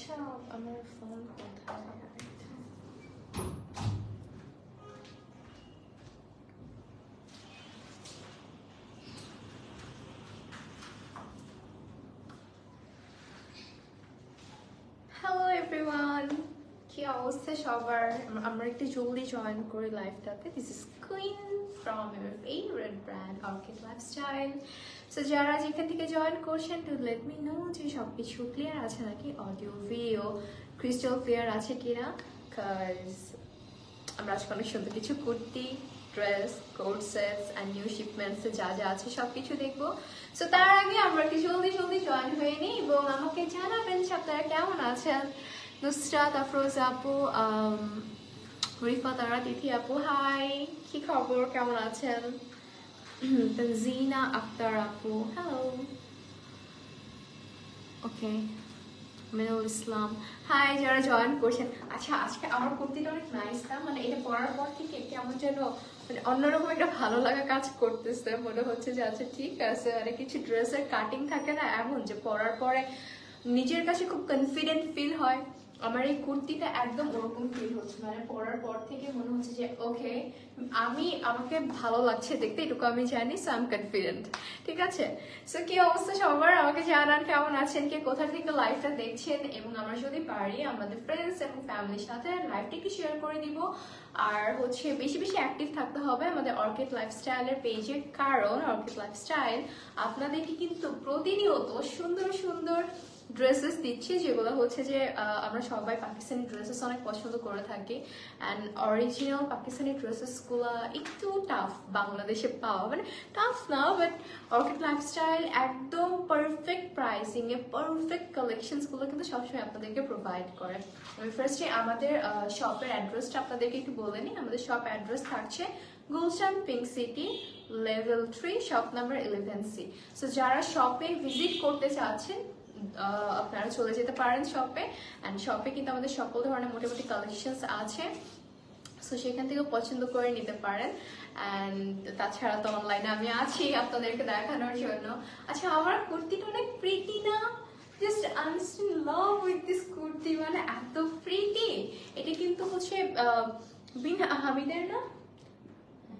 আচ্ছা আমার ফোন কোথায়? হ্যালো এভরিওয়ান, কি অবস্থা সবার? আমরা একটু জলদি জয়েন করি লাইভটাতে। This is Queen from your favourite brand Orchid Lifestyle. So যারা যেখান থেকে জয়েন করছেন টু লেট মি নো যে সব কিছু ক্লিয়ার আছে নাকি, অডিও ভিডিও ক্রিস্টাল ক্লিয়ার আছে কিনা, বিকজ আমরা আজকে অনেক সুন্দর কিছু kurti, dress, coat sets and new শিপমেন্টসে যা যা আছে সব কিছু দেখবো। সো তার আগে আমরা একটু জলদি জলদি জয়েন হয়ে নিই এবং আমাকে জানাবেন যে আপনারা কেমন আছেন। নুসরাত আফরোজ আপু, রিফা তারা, তিথি আপু, হাই, কি খবর, কেমন আছেন? তানজিনা আক্তার আপু, হ্যালো। ওকে, মিনুল ইসলাম, হাই, যারা জয়েন করছেন। আচ্ছা আজকে আমার কুর্তিটা অনেক নাইস না, মানে এটা পরার পর থেকে কেমন যেন মানে অন্যরকম একটা ভালো লাগা কাজ করতেছে। মনে হচ্ছে যে আচ্ছা ঠিক আছে, মানে কিছু ড্রেসের কাটিং থাকে না এমন যে পরার পরে নিজের কাছে খুব কনফিডেন্ট ফিল হয়। আমার এই কুর্তিটা একদম ওরকম ফিল হচ্ছে, মানে পরার পর থেকে মনে হচ্ছে যে ওকে আমাকে ভালো লাগছে দেখতে, এটুকু আমি জানি। সো আই এম কনফিডেন্ট, ঠিক আছে। সো কি অবস্থা সবার, আমাকে জানান কেমন আছেন, কে কোথা থেকে লাইভটা দেখছেন, এবং আমরা যদি পারি আমাদের ফ্রেন্ডস এবং ফ্যামিলির সাথে লাইভটা একটু শেয়ার করে দিব। আর হচ্ছে বেশি বেশি অ্যাক্টিভ থাকতে হবে আমাদের অর্কিড লাইফস্টাইলের পেজে, কারণ অর্কিড লাইফস্টাইল আপনাদেরকে কিন্তু প্রতিনিয়ত সুন্দর সুন্দর ড্রেসেস দিচ্ছি, যেগুলো হচ্ছে যে আমরা সবাই পাকিস্তানি ড্রেসেস অনেক পছন্দ করে থাকি। অ্যান্ড অরিজিনাল পাকিস্তানি ড্রেসেসগুলো একটু টাফ বাংলাদেশে পাওয়া, মানে টাফ না, বাট অর্কিড লাইফস্টাইল একদম পারফেক্ট প্রাইসিংয়ে পারফেক্ট কালেকশনসগুলো কিন্তু সবসময় আপনাদেরকে প্রোভাইড করে। আমি ফার্স্টে আমাদের শপের অ্যাড্রেসটা আপনাদেরকে একটু বলে নিই। আমাদের শপ অ্যাড্রেস থাকছে Gulshan pink city level 3 shop number 11C। So যারা শপে ভিজিট করতে চাচ্ছেন আপনারা চলে যেতে পারেন শপে। অ্যান্ড শপে কিন্তু আমাদের সকল ধরনের মোটামুটি কালেকশনস আছে, সো সেখান থেকেও পছন্দ করে নিতে পারেন। অ্যান্ড তাছাড়া তো অনলাইনে আমি আছি আপনাদেরকে দেখানোর জন্য। আচ্ছা আমার কুর্তিটা অনেক প্রিটি না? Just I am in love with this kurti, মানে এত প্রিটি। এটা কিন্তু হচ্ছে বিন হামিদের না,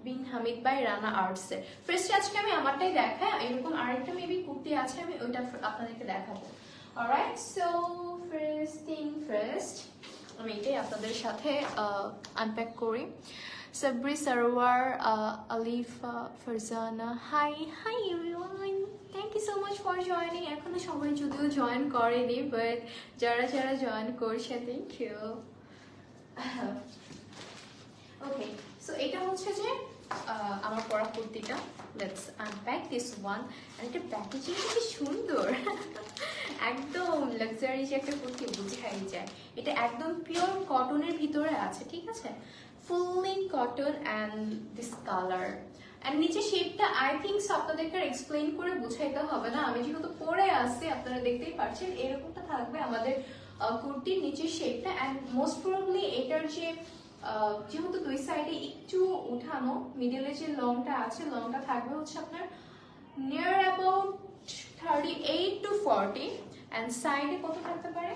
বিন হামিদ বাই রানা আর্টসের। ফার্স্ট আজকে আমি আমারটাই দেখাই, এরকম আরেকটা মেবি কুর্তি আছে, আমি ওইটা আপনাদেরকে দেখাবো। Alright, so first thing first আমি এটাই আপনাদের সাথে আনপ্যাক করি। Sabri Sarwar, Alifa, Farzana, hi hi everyone, thank you so much for joining. এখনো সবাই যদিও জয়েন করেনি, বাট যারা যারা জয়েন করছে থ্যাংক ইউ। ওকে, সো এটা হচ্ছে যে আমার পরা কুর্তিটা। Let's unpack this one. আর এটা প্যাকেজিং কি সুন্দর, একদম লাক্সারি যে একটা কুর্তি বুঝাই যায়। এটা একদম পিওর কটনের ভিতরে আছে, ঠিক আছে, fully cotton and this colour. And নিচে শেপটা আই থিঙ্ক আপনাদেরকে এক্সপ্লেন করে বুঝাইতে হবে না, আমি যেহেতু পরে আসছি আপনারা দেখতেই পাচ্ছেন এরকমটা থাকবে আমাদের কুর্তির নিচের শেপটা। অ্যান্ড মোস্ট প্রবাবলি এটার যে যেহেতু দুই সাইডে একটু উঠানো, মিডলে যে লংটা আছে লংটা থাকবে হচ্ছে আপনার নিয়ার অ্যাবাউট 38 to 40, অ্যান্ড সাইডে কত থাকতে পারে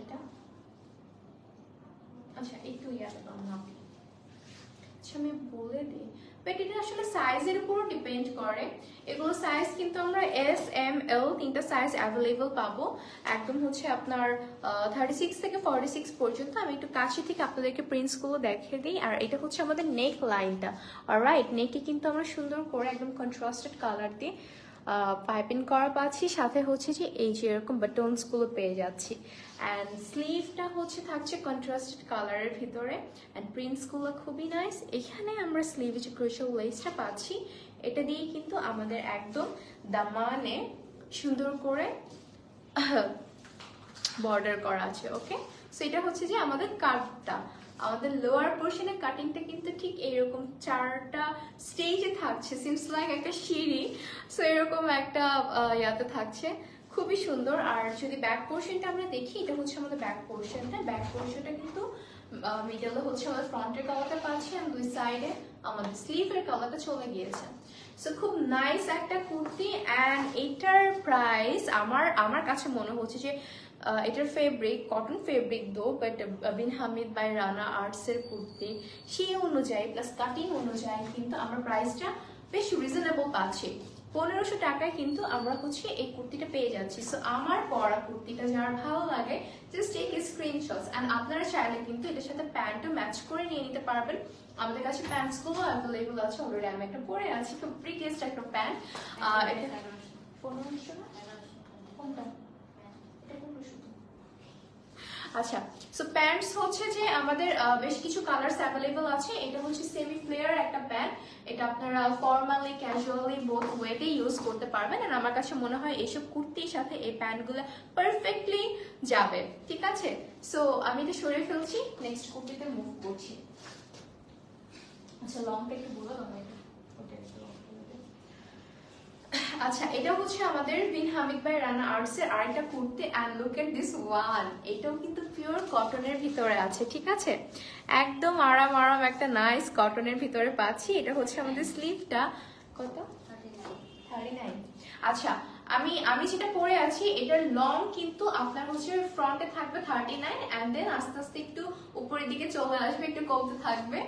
এটা, আচ্ছা একটু আচ্ছা আমি বলে দিই, বাট এটা আসলে সাইজের উপর ডিপেন্ড করে। এগুলো সাইজ কিন্তু আমরা এস এম এল তিনটা সাইজ অ্যাভেলেবল পাবো, একদম হচ্ছে আপনার 36 থেকে 46 পর্যন্ত। আমি একটু কাছে থেকে আপনাদেরকে প্রিন্টসগুলো দেখিয়ে দিই। আর এটা হচ্ছে আমাদের নেক লাইনটা। অলরাইট, নেকে কিন্তু আমরা সুন্দর করে একদম কন্ট্রাস্টেড কালার দিয়ে পাইপিং করা পাচ্ছি, সাথে হচ্ছে যে এই যে এরকম বাটনসগুলো পেয়ে যাচ্ছি। অ্যান্ড স্লিভটা হচ্ছে থাকছে কন্ট্রাস্টেড কালারের ভিতরে, অ্যান্ড প্রিন্টসগুলো খুবই নাইস। এখানে আমরা স্লিভে যে ক্রুশাল লেসটা পাচ্ছি এটা দিয়ে কিন্তু আমাদের একদম দামানে সুন্দর করে বর্ডার করা আছে। ওকে, সো এটা হচ্ছে যে আমাদের কাটটা, আমাদের লোয়ার পোর্শনের কাটিংটা কিন্তু ঠিক এরকম চারটা স্টেজে থাকছে, সিমস লাইক একটা সিঁড়ি। সো এরকম একটা ইয়াতে থাকছে, খুবই সুন্দর। আর যদি ব্যাক পোর্শনটা আমরা দেখি, এটা হচ্ছে আমাদের ব্যাক পোর্শনটা। ব্যাক পোর্শনটা কিন্তু মিডলে হচ্ছে আমাদের ফ্রন্টের কালারটা পাচ্ছি, আর দুই সাইডে আমাদের স্লিভের কালারটা চলে গিয়েছে। সো খুব নাইস একটা কুর্তি অ্যান্ড এটার প্রাইস আমার কাছে মনে হচ্ছে যে এটার fabric cotton fabric though, but Bin Hamid by Rana আর্টসের কুর্তি সেই অনুযায়ী প্লাস কাটিং অনুযায়ী কিন্তু আমরা প্রাইসটা বেশ রিজনেবল পাচ্ছি। 1500 টাকায় কিন্তু আমরা হচ্ছে এই কুর্তিটা পেয়ে যাচ্ছি। সো আমার পরা কুর্তিটা যার ভালো লাগে জাস্ট টেক স্ক্রিনশটস, অ্যান্ড আপনারা চাইলে কিন্তু এটার সাথে প্যান্টও ম্যাচ করে নিয়ে নিতে পারবেন। আমাদের কাছে প্যান্টস গুলো অ্যাভেলেবল আছে, অলরেডি আমি একটা পরে আছি, খুব প্রিটিয়েস্ট একটা প্যান্ট। এটা 1500 না কোনটা? আচ্ছা, সো প্যান্টস হচ্ছে যে আমাদের বেশ কিছু কালারস অ্যাভেলেবল আছে। এটা হচ্ছে সেমি ফ্লেয়ার একটা প্যান্ট, এটা আপনারা ফর্মালি ক্যাজুয়ালি বোথ ওয়েতে ইউজ করতে পারবেন। আর আমার কাছে মনে হয় এইসব কুর্তির সাথে এই প্যান্টগুলো পারফেক্টলি যাবে, ঠিক আছে? সো আমি এটা সরিয়ে ফেলছি, নেক্সট কুর্তিতে মুভ করছি। আচ্ছা, লংটা একটু বলে দাও। আচ্ছা, এটা হচ্ছে আমাদের বিন হামিদ বাই রানা আর্টসের আরেকটা kurti, and look at this one. এটাও কিন্তু পিওর কটনের ভিতরে আছে, ঠিক আছে? একদম আরাম আরাম একটা নাইস কটনের ভিতরে পাচ্ছি। এটা হচ্ছে আমাদের স্লিভটা কত? 39। আচ্ছা, আমি যেটা পরে আছি এটার লং কিন্তু আপনার হচ্ছে ফ্রন্টে থাকবে 39, এন্ড দেন আস্তে আস্তে একটু উপরের দিকে চলে আসবে, একটু কমতে থাকবে।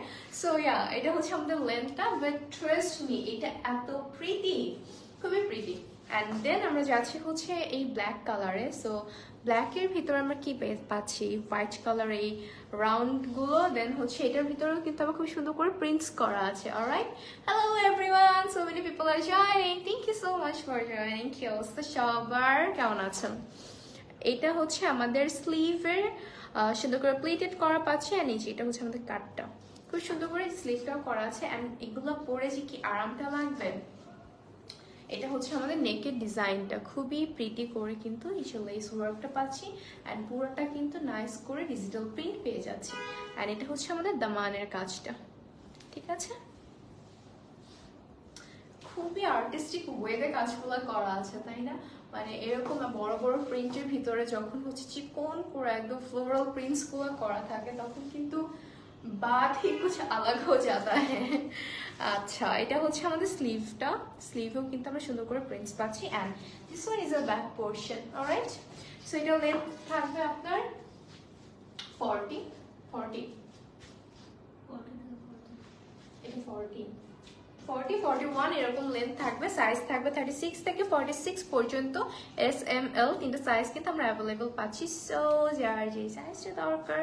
সো ইয়া, এটা হচ্ছে আমাদের লেন্থটা, বাট ট্রাস্ট মি এটা এত প্রিটি, খুবই প্রিটি। অ্যান্ড দেন আমরা যাচ্ছি হচ্ছে এই ব্ল্যাক কালারে। সো ব্ল্যাকের ভিতরে আমরা কি পাচ্ছি? হোয়াইট কালার এই রাউন্ডগুলো, দেন হচ্ছে এটার ভিতরেও কিন্তু আবার খুব সুন্দর করে প্রিন্টস করা আছে। Alright, hello everyone, so many people are joining, thank you so much for joining. কি অবস্থা সবার, কেমন আছেন? এটা হচ্ছে আমাদের স্লিভের সুন্দর করে প্লেটেড করা পাচ্ছে, আর নিচে এটা হচ্ছে আমাদের কাটটা, খুব সুন্দর করে স্লিভটাও করা আছে। অ্যান্ড এগুলো পরে যে কি আরামটা লাগবে। এটা হচ্ছে আমাদের নেকের ডিজাইনটা খুবই প্রিটি করে কিন্তু এই লেস ওয়ার্কটা পাচ্ছি, অ্যান্ড পুরোটা কিন্তু নাইস করে ডিজিটাল প্রিন্ট পেয়ে যাচ্ছে। অ্যান্ড এটা হচ্ছে আমাদের দামানের কাজটা, ঠিক আছে? খুবই আর্টিস্টিক ওয়েতে কাজগুলো করা আছে, তাই না? মানে এরকম বড় বড় প্রিন্টের ভিতরে যখন হচ্ছে চিকন করে একদম ফ্লোরাল প্রিন্টস গুলো করা থাকে, তখন কিন্তু বাত হি কুছ আলাগ হয়ে যাতা হ্যাঁ। আচ্ছা, এটা হচ্ছে আমাদের স্লিভটা, স্লিভেও কিন্তু আমরা সুন্দর করে প্রিন্টস পাচ্ছি। And this one is a back portion. Alright, so এটা লেন্থ থাকবে আপনার 40 এটা 41 এরকম লেন্থ থাকবে। সাইজ থাকবে 36 থেকে 46 পর্যন্ত, SML তিনটা সাইজ কিন্তু আমরা অ্যাভেলেবল পাচ্ছি। সো যার যে সাইজটা দরকার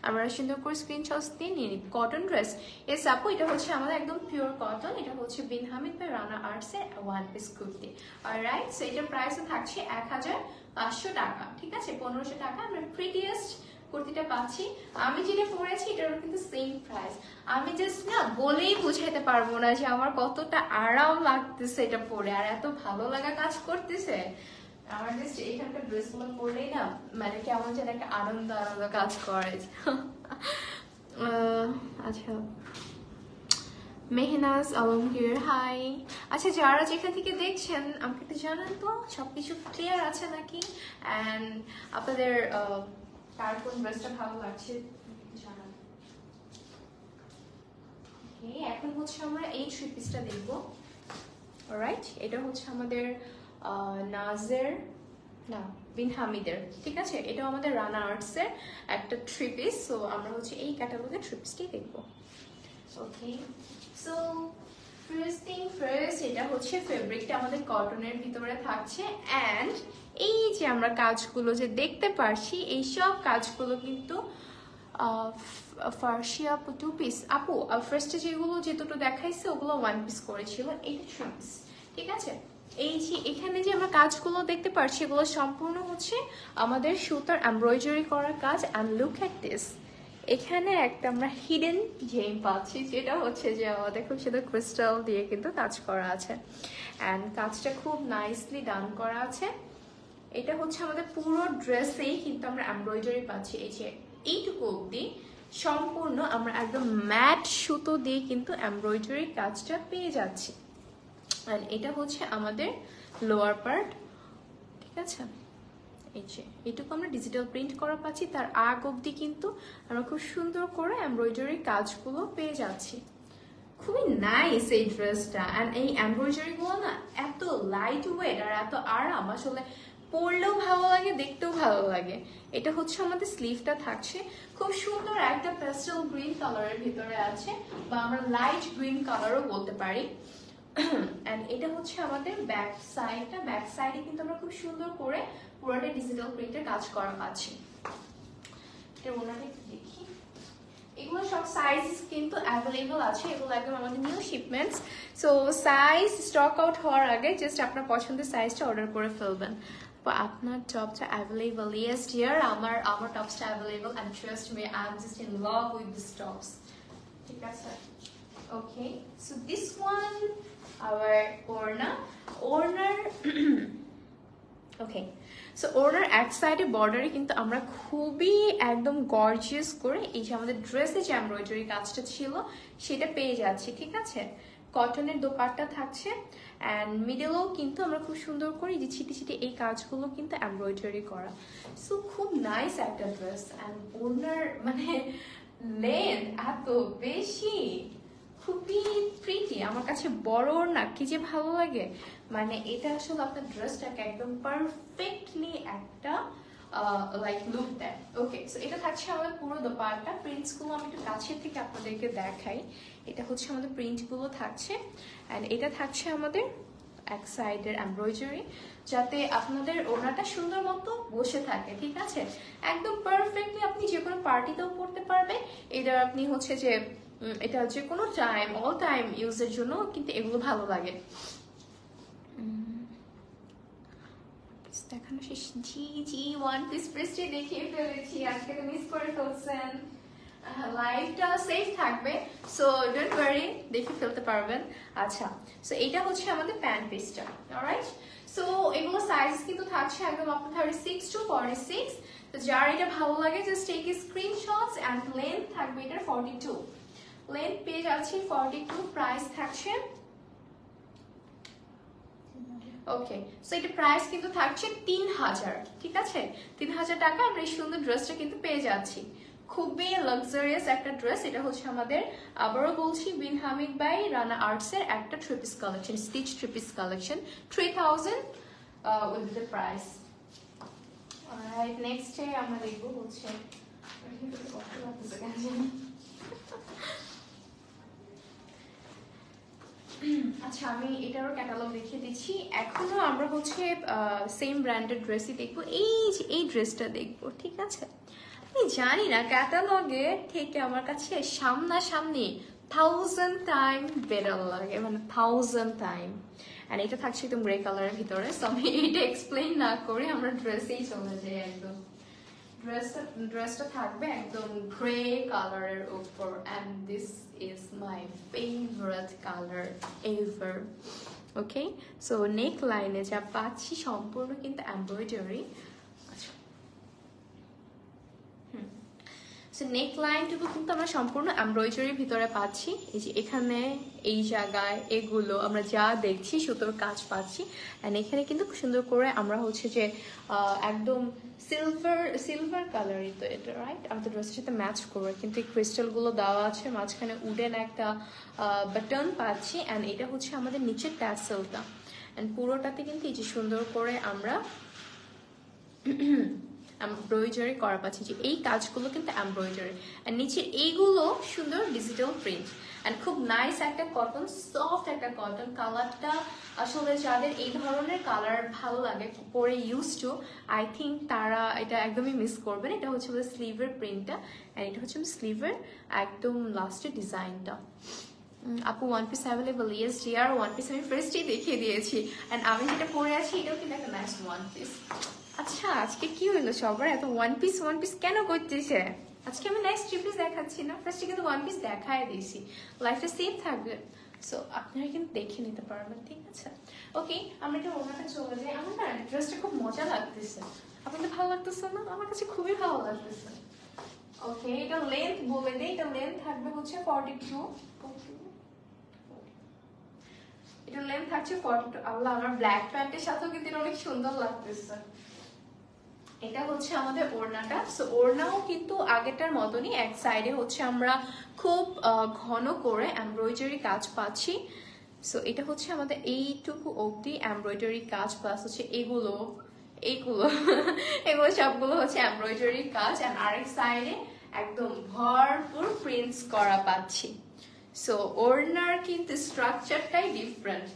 আমরা সুন্দর করে স্ক্রিনশটস দিয়ে নিয়ে নিই। কটন ড্রেস, এস আপু, এটা হচ্ছে আমাদের একদম পিওর কটন। এটা হচ্ছে বিন হামিদ বাই রানা আর্টসের one piece kurti. Alright, so এটার প্রাইসও থাকছে 1500 টাকা, ঠিক আছে? 1500 টাকা আমরা প্রিটিয়েস্ট কুর্তিটা পাচ্ছি। আমি যেটা পরেছি এটারও কিন্তু সেম প্রাইস। আমি জাস্ট না বলেই বুঝাইতে পারবো না যে আমার কতটা আরাম লাগতেছে এটা পরে, আর এত ভালো লাগা কাজ করতেছে। আমার জাস্ট এইখানকার ড্রেসগুলো পরলেই না মানে কেমন যেন একটা আনন্দ আনন্দ কাজ করে। আচ্ছা, মেহনাজ আলমগীর, হাই। আচ্ছা, যারা যেখান থেকে দেখছেন আমাকে একটু জানান তো সবকিছু ক্লিয়ার আছে নাকি, অ্যান্ড আপনাদের কার কোন ড্রেসটা ভালো লাগছে জানান। ওকে, এখন হচ্ছে আমরা এই থ্রি পিসটা দেখবো। অলরাইট, এটা হচ্ছে আমাদের নাজের না বিন হামিদের, ঠিক আছে? এটাও আমাদের রানা আর্টসের একটা থ্রি পিস। সো আমরা হচ্ছে এই ক্যাটালগের থ্রি পিসটাই দেখবো। ওকে, সো ফার্স্ট থিং ফার্স্ট, এটা হচ্ছে ফেব্রিকটা আমাদের কটনের ভিতরে থাকছে। অ্যান্ড এই যে আমরা কাজগুলো যে দেখতে পারছি, এইসব কাজগুলো কিন্তু ফার্সি আপু 2 পিস, আপু ফার্স্টে যেগুলো যে দুটো দেখাইছে ওগুলো 1 পিস করেছিল, এইটা 3 পিস, ঠিক আছে? এই যে এখানে যে আমরা কাজগুলো দেখতে পাচ্ছি এগুলো সম্পূর্ণ হচ্ছে আমাদের সুতার এমব্রয়ডারি করার কাজ। অ্যান্ড লুক এট দিস, এখানে একটা আমরা হিডেন জেম পাচ্ছি, যেটা হচ্ছে যে আমাদের খুব সুন্দর ক্রিস্টাল দিয়ে কিন্তু কাজ করা আছে। অ্যান্ড কাজটা খুব নাইসলি ডান করা আছে। এটা হচ্ছে আমাদের পুরো ড্রেসেই কিন্তু আমরা এমব্রয়ডারি পাচ্ছি। এই যে এইটুকু অবধি সম্পূর্ণ আমরা একদম ম্যাট সুতো দিয়ে কিন্তু এমব্রয়ডারি কাজটা পেয়ে যাচ্ছি। আর এটা হচ্ছে আমাদের লোয়ার পার্ট, ঠিক আছে? এই যে এটুকু আমরা ডিজিটাল প্রিন্ট করা পাচ্ছি, তার আগ অবধি কিন্তু আমরা খুব সুন্দর করে এমব্রয়ডারি কাজগুলো পেয়ে যাচ্ছি। খুবই নাইস এই ড্রেসটা। অ্যান্ড এই এমব্রয়ডারি গুলো না এত লাইট ওয়েট আর এত আরাম, আসলে পরলেও ভালো লাগে, দেখতেও ভালো লাগে। এটা হচ্ছে আমাদের স্লিভটা থাকছে খুব সুন্দর একটা পেস্টেল গ্রিন কালারের ভিতরে আছে, বা আমরা লাইট গ্রিন কালারও বলতে পারি। এন্ড এটা হচ্ছে আমাদের ব্যাক সাইডটা। ব্যাক সাইডে কিন্তু আমরা খুব সুন্দর করে পুরোটা ডিজিটাল প্রিন্টের কাজ করা আছে। এটা ওনাটা একটু দেখি, এগুলো সব সাইজ কিন্তু অ্যাভেলেবল আছে, এগুলো একদম আমাদের new shipments. So size stock out হওয়ার আগে জাস্ট আপনার পছন্দের সাইজটা অর্ডার করে ফেলবেন। আপনার টপটা অ্যাভেলেবল? ইয়েস ডিয়ার, আমার টপসটা available and trust me, I am just in love with this tops. ঠিক আছে, okay. So this one our ওড়নার ওকে। সো ওড়নার এক সাইডে বর্ডারে কিন্তু আমরা খুবই একদম গর্জিয়াস করে এই যে আমাদের ড্রেসে যে এমব্রয়ডারি কাজটা ছিল সেটা পেয়ে যাচ্ছি, ঠিক আছে। কটনের দোপাট্টা থাকছে অ্যান্ড মিডলেও কিন্তু আমরা খুব সুন্দর করে যে ছিটে ছিটে এই কাজগুলো কিন্তু এমব্রয়ডারি করা। সো খুব নাইস একটা ড্রেস। অ্যান্ড ওড়নার মানে লেন্থ এত বেশি, খুবই প্রিটি, আমার কাছে বড় না কি যে ভালো লাগে। মানে এটা আসলে আপনার ড্রেসটাকে একদম পারফেক্টলি একটা লাইক লুক দেয়। ওকে, সো এটা থাকছে আমাদের পুরো দোপাট্টা। প্রিন্টস গুলো আমি একটু কাছের থেকে আপনাদেরকে দেখাই। এটা হচ্ছে আমাদের প্রিন্ট গুলো থাকছে অ্যান্ড এটা থাকছে আমাদের এক সাইডের এমব্রয়ডারি, যাতে আপনাদের ওড়নাটা সুন্দর মতো বসে থাকে, ঠিক আছে। একদম পারফেক্টলি আপনি যে কোনো পার্টিতেও পরতে পারবেন। এটা আপনি হচ্ছে যে এটা যে কোনো টাইম, অল টাইম ইউজের জন্য কিন্তু এগুলো ভালো লাগে। দেখানো শেষ। জি ওয়ান পিস প্রেসটি দেখিয়ে ফেলেছি, আজকে তো মিস করে ফেলছেন। লাইফটা সেফ থাকবে, সো ডোন্ট ওয়ারি, দেখে ফেলতে পারবেন। আচ্ছা, সো এটা হচ্ছে আমাদের প্যান্ট পিসটা, অলরাইট। সো এগুলো সাইজ কিন্তু থাকছে একদম আপনার 36 to 46। তো যার এটা ভালো লাগে just take screenshots. And length থাকবে এটার 42, লেন্থ পেয়ে যাচ্ছি 42। প্রাইস থাকছে ওকে, সো এটা প্রাইস কিন্তু থাকছে 3000, ঠিক আছে। 3000 টাকা আমরা এই সুন্দর ড্রেসটা কিন্তু পেয়ে যাচ্ছি। খুবই লাক্সারিয়াস একটা ড্রেস। এটা হচ্ছে আমাদের, আবারও বলছি, বিন হামিদ বাই রানা আর্টস এর একটা three piece collection, stitch three piece collection, 3000 with the price. Alright, next আমরা দেখবো হচ্ছে আচ্ছা, আমি এটারও ক্যাটালগ দেখিয়ে দিচ্ছি। এখনো আমরা হচ্ছে সেম ব্র্যান্ডের ড্রেসই দেখবো। এই যে এই ড্রেসটা দেখবো, ঠিক আছে। আমি জানি না ক্যাটালগে থেকে আমার কাছে সামনাসামনি 1000 টাইম বেটার লাগে, মানে 1000 টাইম। অ্যান্ড এটা থাকছে একদম গ্রে কালারের ভিতরে। সো আমি এটা এক্সপ্লেইন না করে আমরা ড্রেসেই চলে যাই একদম। ড্রেসটা থাকবে একদম গ্রে কালারের উপর, and this is my favourite colour ever. Okay, so neck লাইনে যা পাচ্ছি সম্পূর্ণ কিন্তু এমব্রয়ডারি। আচ্ছা, সো নেক লাইনটুকু কিন্তু আমরা সম্পূর্ণ এমব্রয়ডারির ভিতরে পাচ্ছি। এই যে এখানে এই জায়গায় এগুলো আমরা যা দেখছি সুতোর কাজ পাচ্ছি। অ্যান্ড এখানে কিন্তু খুব সুন্দর করে আমরা হচ্ছে যে একদম সিলভার কালারই তো এটা, রাইট। আমাদের ড্রেসের সাথে ম্যাচ করবে কিন্তু এই ক্রিস্টালগুলো দেওয়া আছে, মাঝখানে উডেন একটা বাটন পাচ্ছি। অ্যান্ড এটা হচ্ছে আমাদের নিচের ট্যাসেলটা। অ্যান্ড পুরোটাতে কিন্তু এই যে সুন্দর করে আমরা এমব্রয়ডারি করা পাচ্ছি, যে এই কাজগুলো কিন্তু এমব্রয়ডারি। আর নিচের এইগুলো সুন্দর ডিজিটাল প্রিন্ট। অ্যান্ড খুব নাইস একটা কটন, সফট একটা কটন। কালারটা আসলে যাদের এই ধরনের কালার ভালো লাগে, পরে ইউজ টু, আই থিঙ্ক তারা এটা একদমই মিস করবেন। এটা হচ্ছে আমাদের স্লিভের প্রিন্টটা, অ্যান্ড এটা হচ্ছে স্লিভের একদম লাস্টের ডিজাইনটা। আপু one piece available? Yes deer, one piece আমি ফার্স্টেই দেখিয়ে দিয়েছি। অ্যান্ড আমি যেটা পরে আছি এটাও কিন্তু একটা নাইস ওয়ান পিস। আচ্ছা, আজকে কি হইলো সবার এত ওয়ান পিস কেন করতেছে? আজকে আমি নেক্সট থ্রি পিস দেখাচ্ছি না, ফার্স্টে কিন্তু ওয়ান পিস দেখায় দিয়েছি। লাইফটা সেফ থাকবে, সো আপনারা কিন্তু দেখে নিতে পারবেন, ঠিক আছে। ওকে, আমরা এটা ওনাটা চলে যাই। আমার না ড্রেসটা খুব মজা লাগতেছে। আপনাদের ভালো লাগতেছে না? আমার কাছে খুবই ভালো লাগতেছে। ওকে, এটা লেন্থ বলে দেই, এটা লেন্থ থাকবে হচ্ছে 42। এটা লেন্থ থাকছে 42। আল্লাহ, আমার ব্ল্যাক প্যান্টের সাথেও কিন্তু এটা অনেক সুন্দর লাগতেছে। এটা হচ্ছে আমাদের ওড়নাটা। সো ওড়নাও কিন্তু আগেরটার মতনই, এক সাইডে হচ্ছে আমরা খুব ঘন করে এমব্রয়ডারি কাজ পাচ্ছি। সো এটা হচ্ছে আমাদের এইটুকু অবধি এমব্রয়ডারি কাজ, প্লাস হচ্ছে এগুলো এগুলো সবগুলো হচ্ছে এমব্রয়ডারি কাজ। আর আরেক সাইডে একদম ভরপুর প্রিন্টস করা পাচ্ছি। সো ওড়নার কিন্তু স্ট্রাকচারটাই ডিফারেন্ট।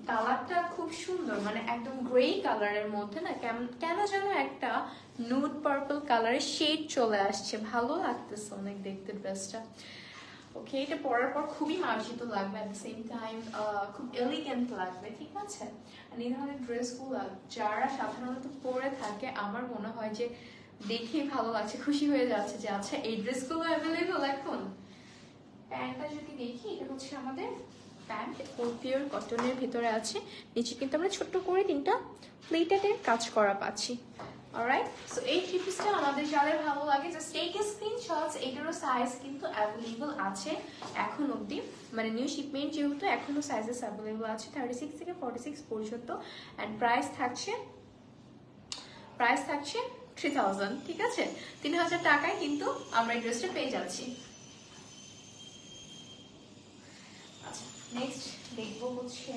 কালারটা খুব সুন্দর, মানে একদম গ্রে কালারের মধ্যে না কেন যেন একটা নুড পার্পল কালারের শেড চলে আসছে, ভালো লাগতেছে অনেক দেখতে ড্রেসটা। ওকে, এটা পরার পর খুবই মার্জিত লাগবে, এট দ্য সেম টাইম খুব এলিগেন্ট লাগবে, ঠিক আছে। আর এই ধরনের ড্রেসগুলো যারা সাধারণত পরে থাকে, আমার মনে হয় যে দেখেই ভালো লাগছে, খুশি হয়ে যাচ্ছে যে আচ্ছা এই ড্রেসগুলো অ্যাভেলেবল এখন। প্যান্টটা যদি দেখি, এটা হচ্ছে আমাদের প্যান্ট, পিওর কটনের ভিতরে আছে। নিচে কিন্তু আমরা ছোট্ট করে 3টা প্লেটের কাজ করা পাচ্ছি। অলরাইট, সো এই থ্রি পিসটা আমাদের যাদের ভালো লাগে জাস্ট টেক এ স্ক্রিনশটস। এটারও সাইজ কিন্তু অ্যাভেলেবল আছে এখন অবধি, মানে নিউ শিপমেন্ট যেহেতু এখনো সাইজেস অ্যাভেলেবল আছে 36 থেকে 46 পর্যন্ত। অ্যান্ড প্রাইস থাকছে 3000, ঠিক আছে। 3000 টাকায় কিন্তু আমরা এই ড্রেসটা পেয়ে যাচ্ছি। আচ্ছা, নেক্সট দেখবো হচ্ছে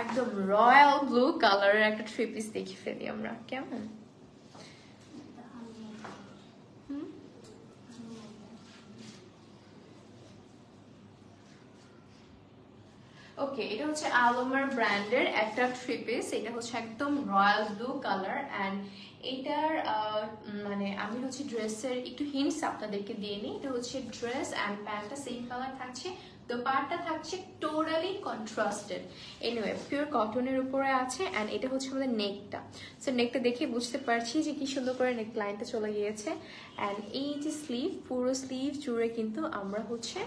একদম রয়্যাল ব্লু কালারের একটা থ্রি পিস দেখে ফেলি আমরা, কেমন? ওকে, এটা হচ্ছে আলোমার ব্র্যান্ডের একটা থ্রি পিস। এটা হচ্ছে একদম রয়্যাল ব্লু কালার। অ্যান্ড এটার মানে আমি হচ্ছে ড্রেসের একটু হিন্টস আপনাদেরকে দিয়ে নিই। এটা হচ্ছে ড্রেস অ্যান্ড প্যান্টটা সেম কালার থাকছে, দোপাট্টা থাকছে টোটালি কন্ট্রাস্টেড। এনিওয়ে পিওর কটনের উপরে আছে। অ্যান্ড এটা হচ্ছে আমাদের নেকটা। সো নেকটা দেখে বুঝতে পারছি যে কি সুন্দর করে নেক লাইনটা চলে গিয়েছে। অ্যান্ড এই যে স্লিভ, পুরো স্লিভ জুড়ে কিন্তু আমরা হচ্ছে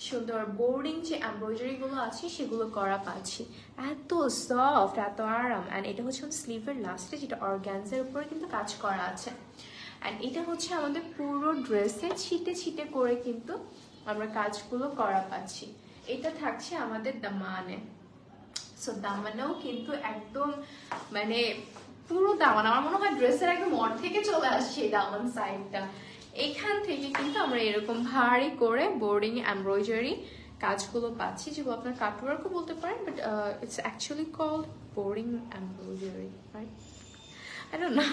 সুন্দর বোর্ডিং যে এমব্রয়ডারিগুলো আছে সেগুলো করা পাচ্ছি। এত সফট, এত আরাম। অ্যান্ড এটা হচ্ছে আমাদের স্লিভের লাস্টে, যেটা অর্গানজার উপরে কিন্তু কাজ করা আছে। অ্যান্ড এটা হচ্ছে আমাদের পুরো ড্রেসে ছিটে ছিটে করে কিন্তু আমরা কাজগুলো করা পাচ্ছি। এটা থাকছে আমাদের দামানে। সো দামানেও কিন্তু একদম মানে পুরো দামান, আমার মনে হয় ড্রেসের একদম অর্ধেকে চলে আসছে এই দামান সাইডটা। এখান থেকে কিন্তু আমরা এরকম ভারী করে বোর্ডিং এমব্রয়ডারি কাজগুলো পাচ্ছি, যেগুলো আপনার কাটওয়ার্কও বলতে পারেন, but it's actually called boarding embroidery, right? I don't know.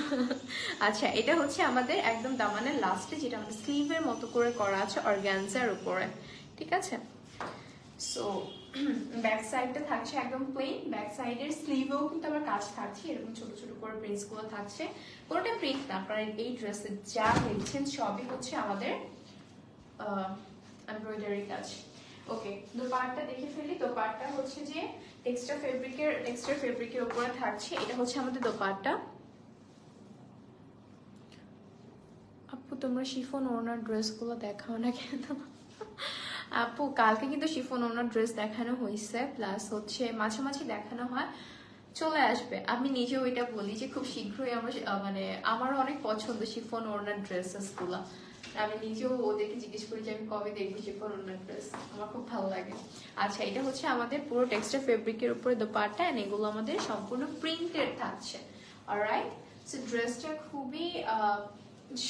আচ্ছা, এটা হচ্ছে আমাদের একদম দামানের লাস্টে, যেটা আমাদের স্লিভের মতো করে করা আছে অর্গানজার উপরে, ঠিক আছে। সো ব্যাক সাইডটা থাকছে একদম প্লেন। ব্যাক সাইডের স্লিভেও কিন্তু আমার কাজ থাকছে, এরকম ছোট ছোট করে প্রিন্টস গুলো থাকছে। কোনোটা প্রিন্ট না, আপনারা এই ড্রেসে যা দেখছেন সবই হচ্ছে আমাদের এমব্রয়ডারি কাজ। ওকে, দোপাট্টা দেখে ফেলি। দোপাট্টা হচ্ছে যে টেক্সচার ফেব্রিকের উপরে থাকছে। এটা হচ্ছে আমাদের দোপাট্টা। আপু তোমরা শিফন ওড়নার ড্রেসগুলো দেখাও না কেন? আপু কালকে কিন্তু শিফন ওড়নার ড্রেস দেখানো হয়েছে, প্লাস হচ্ছে মাঝে মাঝে দেখানো হয়, চলে আসবে। আমি নিজেও এটা বলি যে খুব শীঘ্রই আমরা মানে আমারও অনেক পছন্দ শিফন ওড়নার ড্রেসেস গুলা। আমি নিজেও ওদেরকে জিজ্ঞেস করি যে আমি কবে দেখবো শিফন ওড়নার ড্রেস, আমার খুব ভালো লাগে। আচ্ছা, এটা হচ্ছে আমাদের পুরো টেক্সচার ফেব্রিকের উপরে দোপাট্টা, এন্ড এগুলো আমাদের সম্পূর্ণ প্রিন্টেড থাকছে। অলরাইট, সো ড্রেসটা খুবই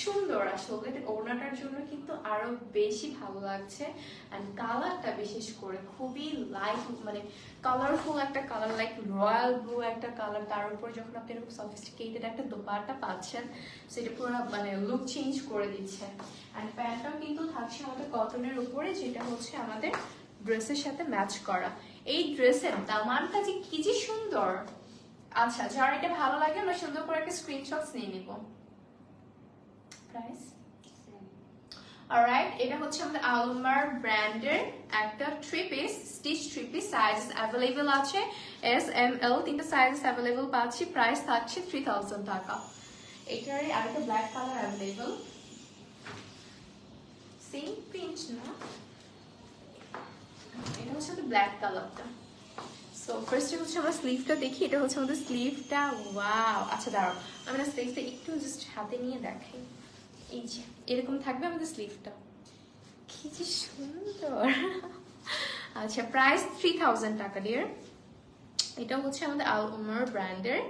সুন্দর। আসলে ওড়নাটার জন্য কিন্তু আরো বেশি ভালো লাগছে। এন্ড কালারটা বিশেষ করে খুবই লাইট, মানে কালারফুল একটা কালার, লাইক রয়্যাল ব্লু একটা কালার। তার উপর যখন আপনি এরকম সফিস্টিকেটেড একটা দোপাট্টা পাচ্ছেন, সেটা পুরো মানে লুক চেঞ্জ করে দিচ্ছে। এন্ড প্যান্টটাও কিন্তু থাকছে আমাদের কটনের উপরে, যেটা হচ্ছে আমাদের ড্রেসের সাথে ম্যাচ করা। এই ড্রেসের দামানটা যে কি যে সুন্দর। আচ্ছা, যার এটা ভালো লাগে আমরা সুন্দর করে একটা স্ক্রিনশটস নিয়ে নিব। প্রাইস অলরাইট, এটা হচ্ছে আমাদের আলোমার ব্র্যান্ডের একটা three piece, stitch three piece. Sizes available আছে এস এম এল, 3টা সাইজেস অ্যাভেলেবল পাচ্ছি। প্রাইস থাকছে 3000 টাকা। এটারই আরেকটা black colour available, same print না, এটা হচ্ছে আমাদের ব্ল্যাক কালারটা। সো ফার্স্টে হচ্ছে আমরা স্লিভটা দেখি। এটা হচ্ছে আমাদের স্লিভটা। ওয়াও, আচ্ছা দাঁড়াও, আমি না স্লিভটা একটু জাস্ট হাতে নিয়ে দেখাই। এই যে এরকম থাকবে আমাদের স্লিভটা, কি যে সুন্দর। আচ্ছা, প্রাইস 3000 টাকা ডিয়ার। এটা হচ্ছে আমাদের আল উমর ব্র্যান্ডের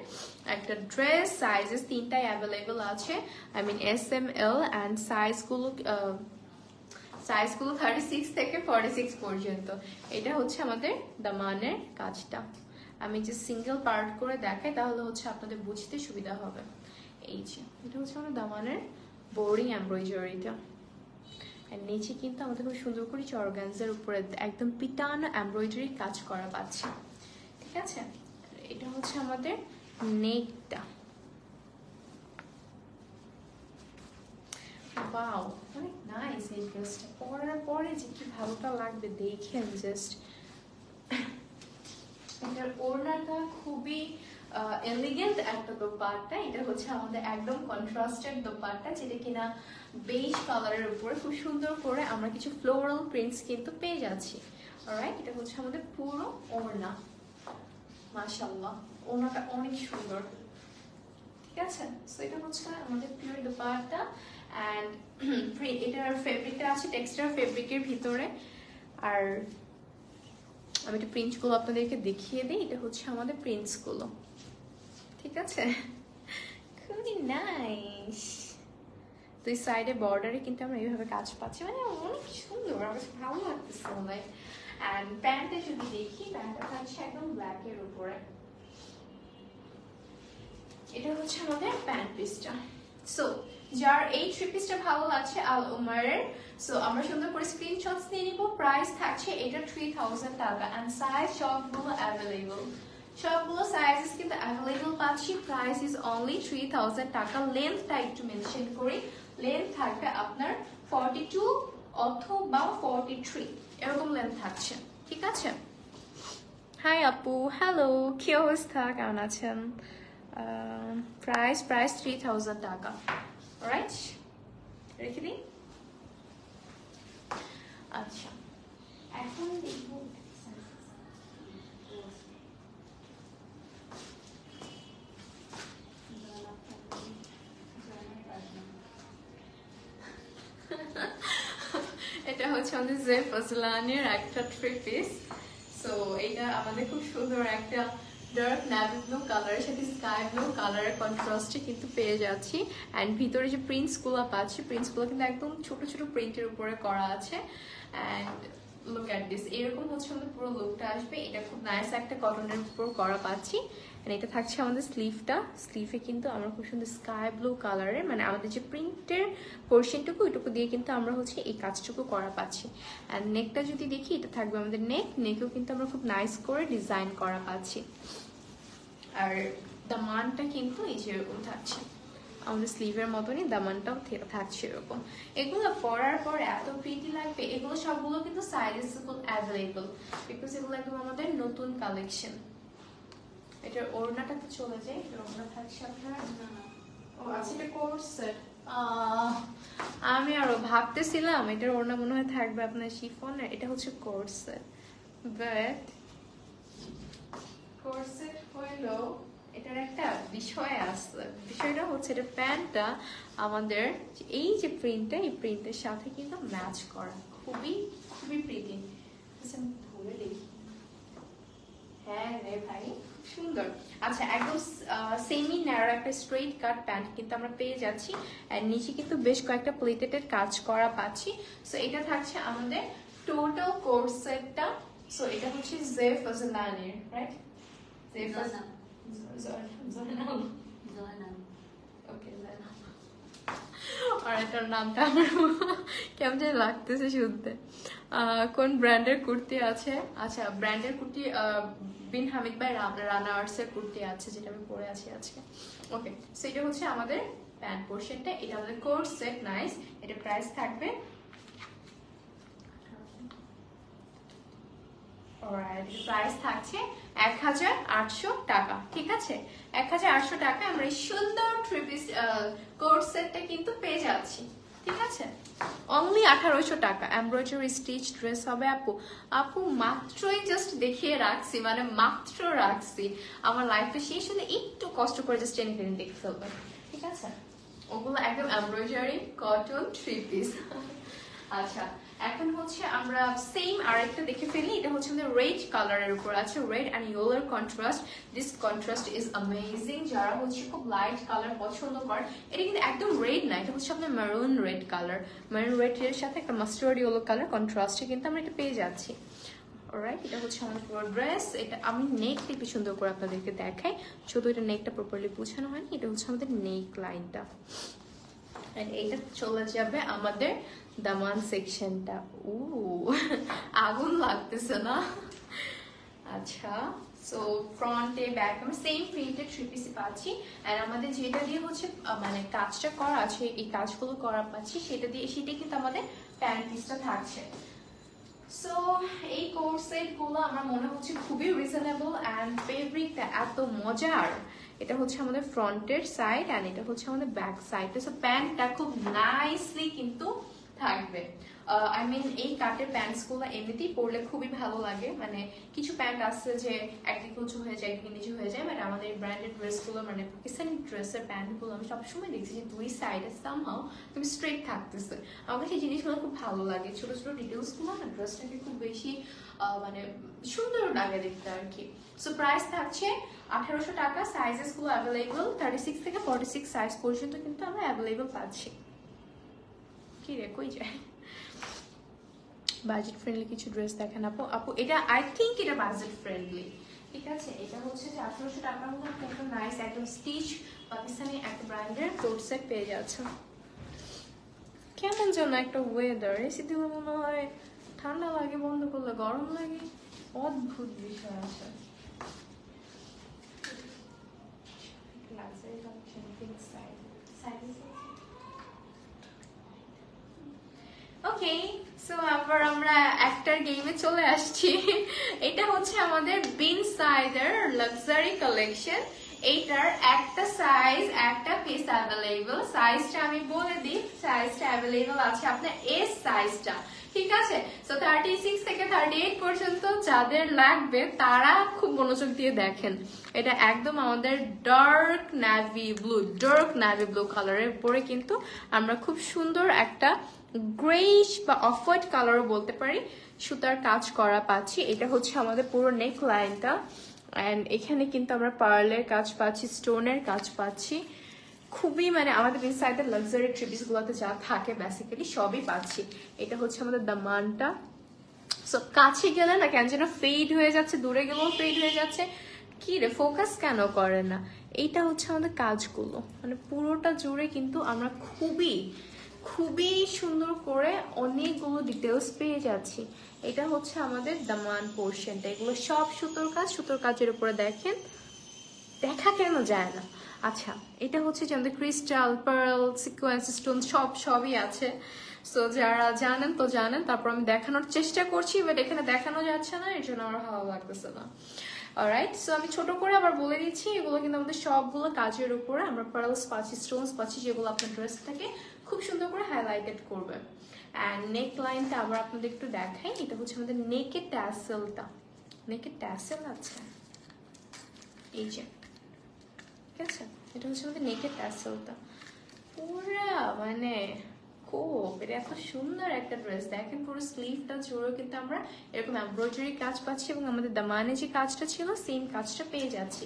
একটা ড্রেস, সাইজেস তিনটাই অ্যাভেলেবল আছে। আই মিন SML অ্যান্ড সাইজগুলো 36 থেকে 46 পর্যন্ত। এটা হচ্ছে আমাদের দামানের কাজটা। আমি যে সিঙ্গেল পার্ট করে দেখাই তাহলে হচ্ছে আপনাদের বুঝতে সুবিধা হবে। এই যে এটা হচ্ছে আমাদের দামানের বোরিং এমব্রয়ডারিটা, আর নিচে কিন্তু আমাদের খুব সুন্দর করে অর্গানজার উপরে একদম পিটানো এমব্রয়ডারি কাজ করা পাচ্ছে, ঠিক আছে। এটা হচ্ছে আমাদের নেকটা। ওয়াও, অনেক নাইস এই ড্রেসটা। পরার পরে যে কি ভালোটা লাগবে দেখেন জাস্ট। এটার ওড়নাটা খুবই এলিগেন্ট একটা দোপাট্টা। এটা হচ্ছে আমাদের একদম কন্ট্রাস্টেড দোপাট্টা, যেটা কিনা বেজ কালারের উপরে খুব সুন্দর করে আমরা কিছু ফ্লোরাল প্রিন্টস কিন্তু পেয়ে যাচ্ছি। অলরাইট, এটা হচ্ছে আমাদের পুরো ওড়না। মাশাআল্লাহ, ওড়নাটা অনেক সুন্দর, ঠিক আছে। সো এটা হচ্ছে আমাদের পিওর দোপাট্টা অ্যান্ড এটার ফেব্রিকটা আছে টেক্সটার ফেব্রিকের ভিতরে। আর আমি একটা প্রিন্টসগুলো আপনাদেরকে দেখিয়ে দিই। এটা হচ্ছে আমাদের প্রিন্টসগুলো, ঠিক আছে। খুবই নাইস। দুই সাইডে বর্ডারে কিন্তু আমরা এইভাবে কাজ পাচ্ছি, মানে অনেক সুন্দর, আমার কাছে ভালো লাগতেছে অনেক। অ্যান্ড প্যান্টে যদি দেখি, প্যান্টটা থাকছে একদম ব্ল্যাকের উপরে। এটা হচ্ছে আমাদের প্যান্ট পিসটা। সো যার এই থ্রি পিসটা ভালো লাগছে আল উমারের, সো আমরা সুন্দর করে স্ক্রিনশটস নিয়ে নিব। প্রাইস থাকছে এটা 3000 টাকা অ্যান্ড সাইজ সবগুলো অ্যাভেলেবল, সবগুলো সাইজেস কিন্তু অ্যাভেলেবল পাচ্ছি। প্রাইস ইজ অনলি 3000 টাকা। লেন্থটা একটু মেনশন করি, লেন্থ থাকবে আপনার 42 অথবা 43 এরকম লেন্থ থাকছে, ঠিক আছে। হাই আপু, হ্যালো, কি অবস্থা, কেমন আছেন? প্রাইস 3000 টাকা। রাইট, রেখে দিই। আচ্ছা, এখন দেখব এটা হচ্ছে আমাদের জেফ আসলানের একটা থ্রি পিস। সো এটা আমাদের খুব সুন্দর একটা ডার্ক নেভি ব্লু কালারের সাথে স্কাই ব্লু কালারের কন্ট্রাস্টে কিন্তু পেয়ে যাচ্ছি। অ্যান্ড ভিতরে যে প্রিন্টসগুলো পাচ্ছি, প্রিন্টসগুলো কিন্তু একদম ছোট ছোট প্রিন্টের উপরে করা আছে। অ্যান্ড লুক অ্যাট দিস, এরকম হচ্ছে আমাদের পুরো লুকটা আসবে। এটা খুব নাইস একটা কটনের উপর করা পাচ্ছি। এটা থাকছে আমাদের স্লিভটা, স্লিভে কিন্তু আমরা খুব সুন্দর স্কাই ব্লু কালারের, মানে আমাদের যে প্রিন্টের পোর্শনটুকু ওইটুকু দিয়ে কিন্তু আমরা হচ্ছে এই কাজটুকু করা পাচ্ছি। অ্যান্ড নেকটা যদি দেখি, এটা থাকবে আমাদের নেকেও কিন্তু আমরা খুব নাইস করে ডিজাইন করা পাচ্ছি। আর দামানটা কিন্তু এই যে এরকম থাকছে, আমাদের স্লিভের মতনই দামানটাও থাকছে এরকম। এগুলো পরার পর এত প্রিটি লাগবে। এগুলো সবগুলো কিন্তু সাইজেস অ্যাভেলেবল, বিকজ এগুলো একদম আমাদের নতুন কালেকশন। এটার ওড়নাটাতে চলে যায়, ওড়না থাকছে আপনার, ও আচ্ছা এটা কোর্স সেট। আমি আরো ভাবতেছিলাম এটার ওড়না মনে হয় থাকবে আপনার শিফনের। এটা হচ্ছে course set, but course set হইলো এটার একটা বিষয় আছে। বিষয়টা হচ্ছে এটা প্যান্টটা আমাদের এই যে প্রিন্টটা, এই প্রিন্টের সাথে কিন্তু ম্যাচ করা, খুবই খুবই প্রিটি। ধরে দেখি, হ্যাঁ রে ভাই, সুন্দর। আচ্ছা, একদম সেমি ন্যারো একটা স্ট্রেট কাট প্যান্ট কিন্তু আমরা পেয়ে যাচ্ছি। আর নিচে কিন্তু বেশ কয়েকটা প্লেটেড কাজ করা পাচ্ছি। সো এটা থাকছে আমাদের টোটাল কোর্স সেটটা। সো এটা হচ্ছে জেফ আসলানের, রাইট? জেফ আর এটার নামটা আমার কেমন যেন লাগতেছে শুনতে। কোন ব্র্যান্ডের কুর্তি আছে? আচ্ছা, ব্র্যান্ডের কুর্তি বিন হামিদ ভাই রানা আর্টসের কুর্তি আছে, যেটা আমি পরে আছি আজকে। ওকে, সো এটা হচ্ছে আমাদের প্যান্ট পোর্শনটা। এটা আমাদের কোর্স সেট, নাইস। এটা প্রাইস থাকবে প্রাইস থাকছে 1800 টাকা, ঠিক আছে। 1800 টাকা আমরা এই সুন্দর থ্রি পিস কোট সেটটা কিন্তু পেয়ে যাচ্ছি, ঠিক আছে। অনলি 1800 টাকা। এমব্রয়ডারি স্টিচ ড্রেস হবে আপু। আপু মাত্রই জাস্ট দেখিয়ে রাখছি, মানে মাত্র রাখছি। আমার লাইফটা শেষ হলে একটু কষ্ট করে জাস্ট টেনে টেনে দেখে ফেলবেন, ঠিক আছে। ওগুলো একদম এমব্রয়ডারি কটন থ্রি পিস। আচ্ছা এখন হচ্ছে আমরা সেম আরেকটা দেখে ফেলি। এটা হচ্ছে আমাদের রেড কালারের উপর আছে, রেড এন্ড ইয়েলোর contrast. This contrast is amazing. যারা হচ্ছে খুব লাইট কালার পছন্দ করেন, এটা কিন্তু একদম রেড না, এটা হচ্ছে আপনার maroon red colour. Maroon red এর সাথে একটা মাস্টার্ড ইয়েলো কালার কন্ট্রাস্টে কিন্তু আমরা এটা পেয়ে যাচ্ছি। অলরাইট, এটা হচ্ছে আমাদের পুরো ড্রেস। এটা আমি নেকটা একটু সুন্দর করে আপনাদেরকে দেখাই, শুধু এটা নেকটা প্রপারলি বোঝানো হয়নি। এটা হচ্ছে আমাদের নেক লাইনটা, এইটা চলে যাবে আমাদের দামান সেকশনটা। ও আগুন লাগতেছে না? আচ্ছা, সো ফ্রন্টে ব্যাক আমরা সেম প্রিন্টেড থ্রি পিস পাচ্ছি। আর আমাদের যেটা দিয়ে হচ্ছে মানে কাজটা করা আছে, এই কাজগুলো করা পাচ্ছি, সেটা দিয়ে সেটাই কিন্তু আমাদের প্যান্ট পিসটা থাকছে। সো এই কোর্সেট গুলো আমার মনে হচ্ছে খুবই রিজনেবল অ্যান্ড ফেব্রিকটা এত মজার। এটা হচ্ছে আমাদের ফ্রন্টের সাইড অ্যান্ড এটা হচ্ছে আমাদের ব্যাক সাইড। সো প্যান্টটা খুব নাইসলি কিন্তু থাকবে। আই মিন এই কাটের প্যান্টস গুলো এমনিতেই পরলে খুবই ভালো লাগে। মানে কিছু প্যান্ট আছে যে একদিকে উঁচু হয়ে যায়, একদিকে নিচু হয়ে যায়, বাট আমাদের ব্র্যান্ডেড ড্রেসগুলো মানে পাকিস্তানি ড্রেসের প্যান্টগুলো আমি সবসময় দেখছি যে দুই সাইডে সামহাও তুমি স্ট্রেট থাকতেছে। আমার সেই জিনিসগুলো খুব ভালো লাগে। ছোট ছোট ডিটেলসগুলো না ড্রেসটাকে খুব বেশি মানে সুন্দর লাগে দেখতে আর কি। সো প্রাইস থাকছে 1800 টাকা। সাইজেস গুলো অ্যাভেলেবল 36 থেকে 46 সাইজ পর্যন্ত কিন্তু আমরা অ্যাভেলেবল পাচ্ছি। কি রে কই যায়? বাজেট ফ্রেন্ডলি কিছু ড্রেস দেখেন আপু। আপু এটা আই থিঙ্ক এটা বাজেট ফ্রেন্ডলি, ঠিক আছে? এটা হচ্ছে যে 1800 টাকার মধ্যে একটা নাইস একদম স্টিচ পাকিস্তানি একটা ব্র্যান্ডের কোট সেট পেয়ে যাচ্ছে। কেমন যেন একটা ওয়েদার, এসি দিলে মনে হয় ঠান্ডা লাগে, বন্ধ করলে গরম লাগে, অদ্ভুত বিষয় আছে। ওকে, সো আবার আমরা একটার গেমে চলে আসছি। এটা হচ্ছে আমাদের বিনসাইডের লাক্সারি কালেকশন। এইটার একটা সাইজ একটা পিস অ্যাভেলেবল। সাইজটা আমি বলে দিই, সাইজটা অ্যাভেলেবল আছে আপনার এস সাইজটা, ঠিক আছে? সো 36 থেকে 38 পর্যন্ত যাদের লাগবে তারা খুব মনোযোগ দিয়ে দেখেন। এটা একদম আমাদের ডার্ক নেভি ব্লু কালারের উপরে কিন্তু আমরা খুব সুন্দর একটা গ্রেইশ বা অফ হোয়াইট কালারও বলতে পারি সুতার কাজ করা পাচ্ছি। এটা হচ্ছে আমাদের পুরো নেক লাইনটা অ্যান্ড এখানে কিন্তু আমরা পার্লের কাজ পাচ্ছি, স্টোনের কাজ পাচ্ছি। খুবই মানে আমাদের ইনসাইডের লাক্সারি ট্রিপিস গুলোতে যা থাকে বেসিক্যালি সবই পাচ্ছি। এটা হচ্ছে আমাদের দামানটা। সো কাছে গেলে না কেন যেন ফেড হয়ে যাচ্ছে, দূরে গেলেও ফেড হয়ে যাচ্ছে। কি রে ফোকাস কেন করে না? এইটা হচ্ছে আমাদের কাজগুলো, মানে পুরোটা জুড়ে কিন্তু আমরা খুবই খুবই সুন্দর করে অনেকগুলো ডিটেলস পেয়ে যাচ্ছি। এটা হচ্ছে আমাদের দামান পোর্শনটা। এগুলো সব সুতোর কাজ, সুতোর কাজের উপরে দেখেন, দেখা কেন যায় না? আচ্ছা, এটা হচ্ছে যে আমাদের ক্রিস্টাল, পার্ল, সিকোয়েন্স, স্টোন সবই আছে। সো যারা জানেন তো জানেন, তারপর আমি দেখানোর চেষ্টা করছি, বাট এখানে দেখানো যাচ্ছে না, এর জন্য আমার ভালো লাগতেছে না। অলরাইট, সো আমি ছোট করে আবার বলে দিচ্ছি, এগুলো কিন্তু আমাদের সবগুলো কাজের উপরে আমরা পার্লস পাচ্ছি, স্টোনস পাচ্ছি, যেগুলো আপনার ড্রেসটাকে খুব সুন্দর করে হাইলাইটেড করবে। অ্যান্ড নেক লাইনটা আবার আপনাদের একটু দেখাই। এটা হচ্ছে আমাদের নেকের ট্যাসেলটা, নেকের ট্যাসেল আছে এই যে, ঠিক আছে? এটা হচ্ছে আমাদের নেকের ট্যাসেলটা পুরা মানে কোপ। এটা এত সুন্দর একটা ড্রেস, দেখেন পুরো স্লিভটা জুড়ে কিন্তু আমরা এরকম এমব্রয়ডারি কাজ পাচ্ছি এবং আমাদের দামানে যে কাজটা ছিল সেম কাজটা পেয়ে যাচ্ছি।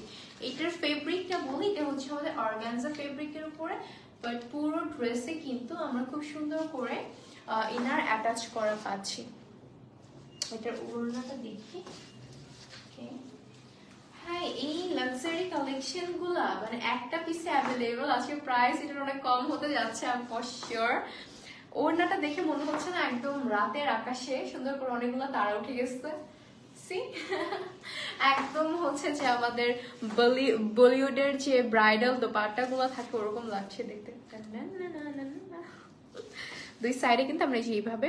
এটার ফেব্রিকটা বলি, এটা হচ্ছে আমাদের অর্গানজা ফেব্রিকের উপরে, বাট পুরো ড্রেসে কিন্তু আমরা খুব সুন্দর করে ইনার অ্যাটাচ করা পাচ্ছি। এটার ওড়নাটা দেখি। হ্যাঁ, এই লাক্সারি কালেকশন গুলা মানে একটা পিসে অ্যাভেলেবল আছে। প্রাইস এটার অনেক কম হতে যাচ্ছে আই এম ফর শিওর। ওড়নাটা দেখে মনে হচ্ছে না একদম রাতের আকাশে সুন্দর করে অনেকগুলো তারা উঠে গেছে। সি একদম হচ্ছে যে আমাদের বলিউডের যে ব্রাইডাল দোপাট্টা গুলো থাকে ওরকম লাগছে দেখতে। দুই সাইডে কিন্তু আমরা এইভাবে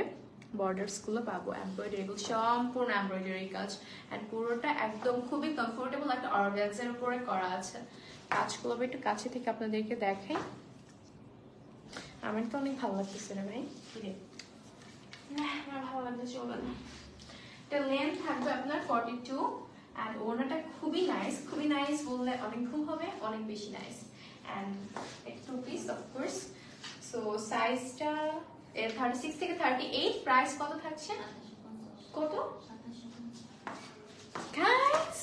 বর্ডার্স গুলো পাবো, এমব্রয়ডারি, সম্পূর্ণ এমব্রয়ডারি কাজ, এন্ড পুরোটা একদম খুবই কমফোর্টেবল একটা অর্গানজার উপরে করা আছে। কাজগুলো একটু কাছে থেকে আপনাদেরকে দেখাই। আমার তো অনেক ভালো লাগতেছে রে ভাই, আমার ভালো লাগতে চলবে না। এটা লেন্থ থাকবে আপনার 42 এন্ড ওড়নাটা খুবই নাইস বললে অনেক ভুল হবে, অনেক বেশি nice. And two piece of course. So সাইজটা এর 36 থেকে 38 প্রাইস কত থাকছে? কত গাইস?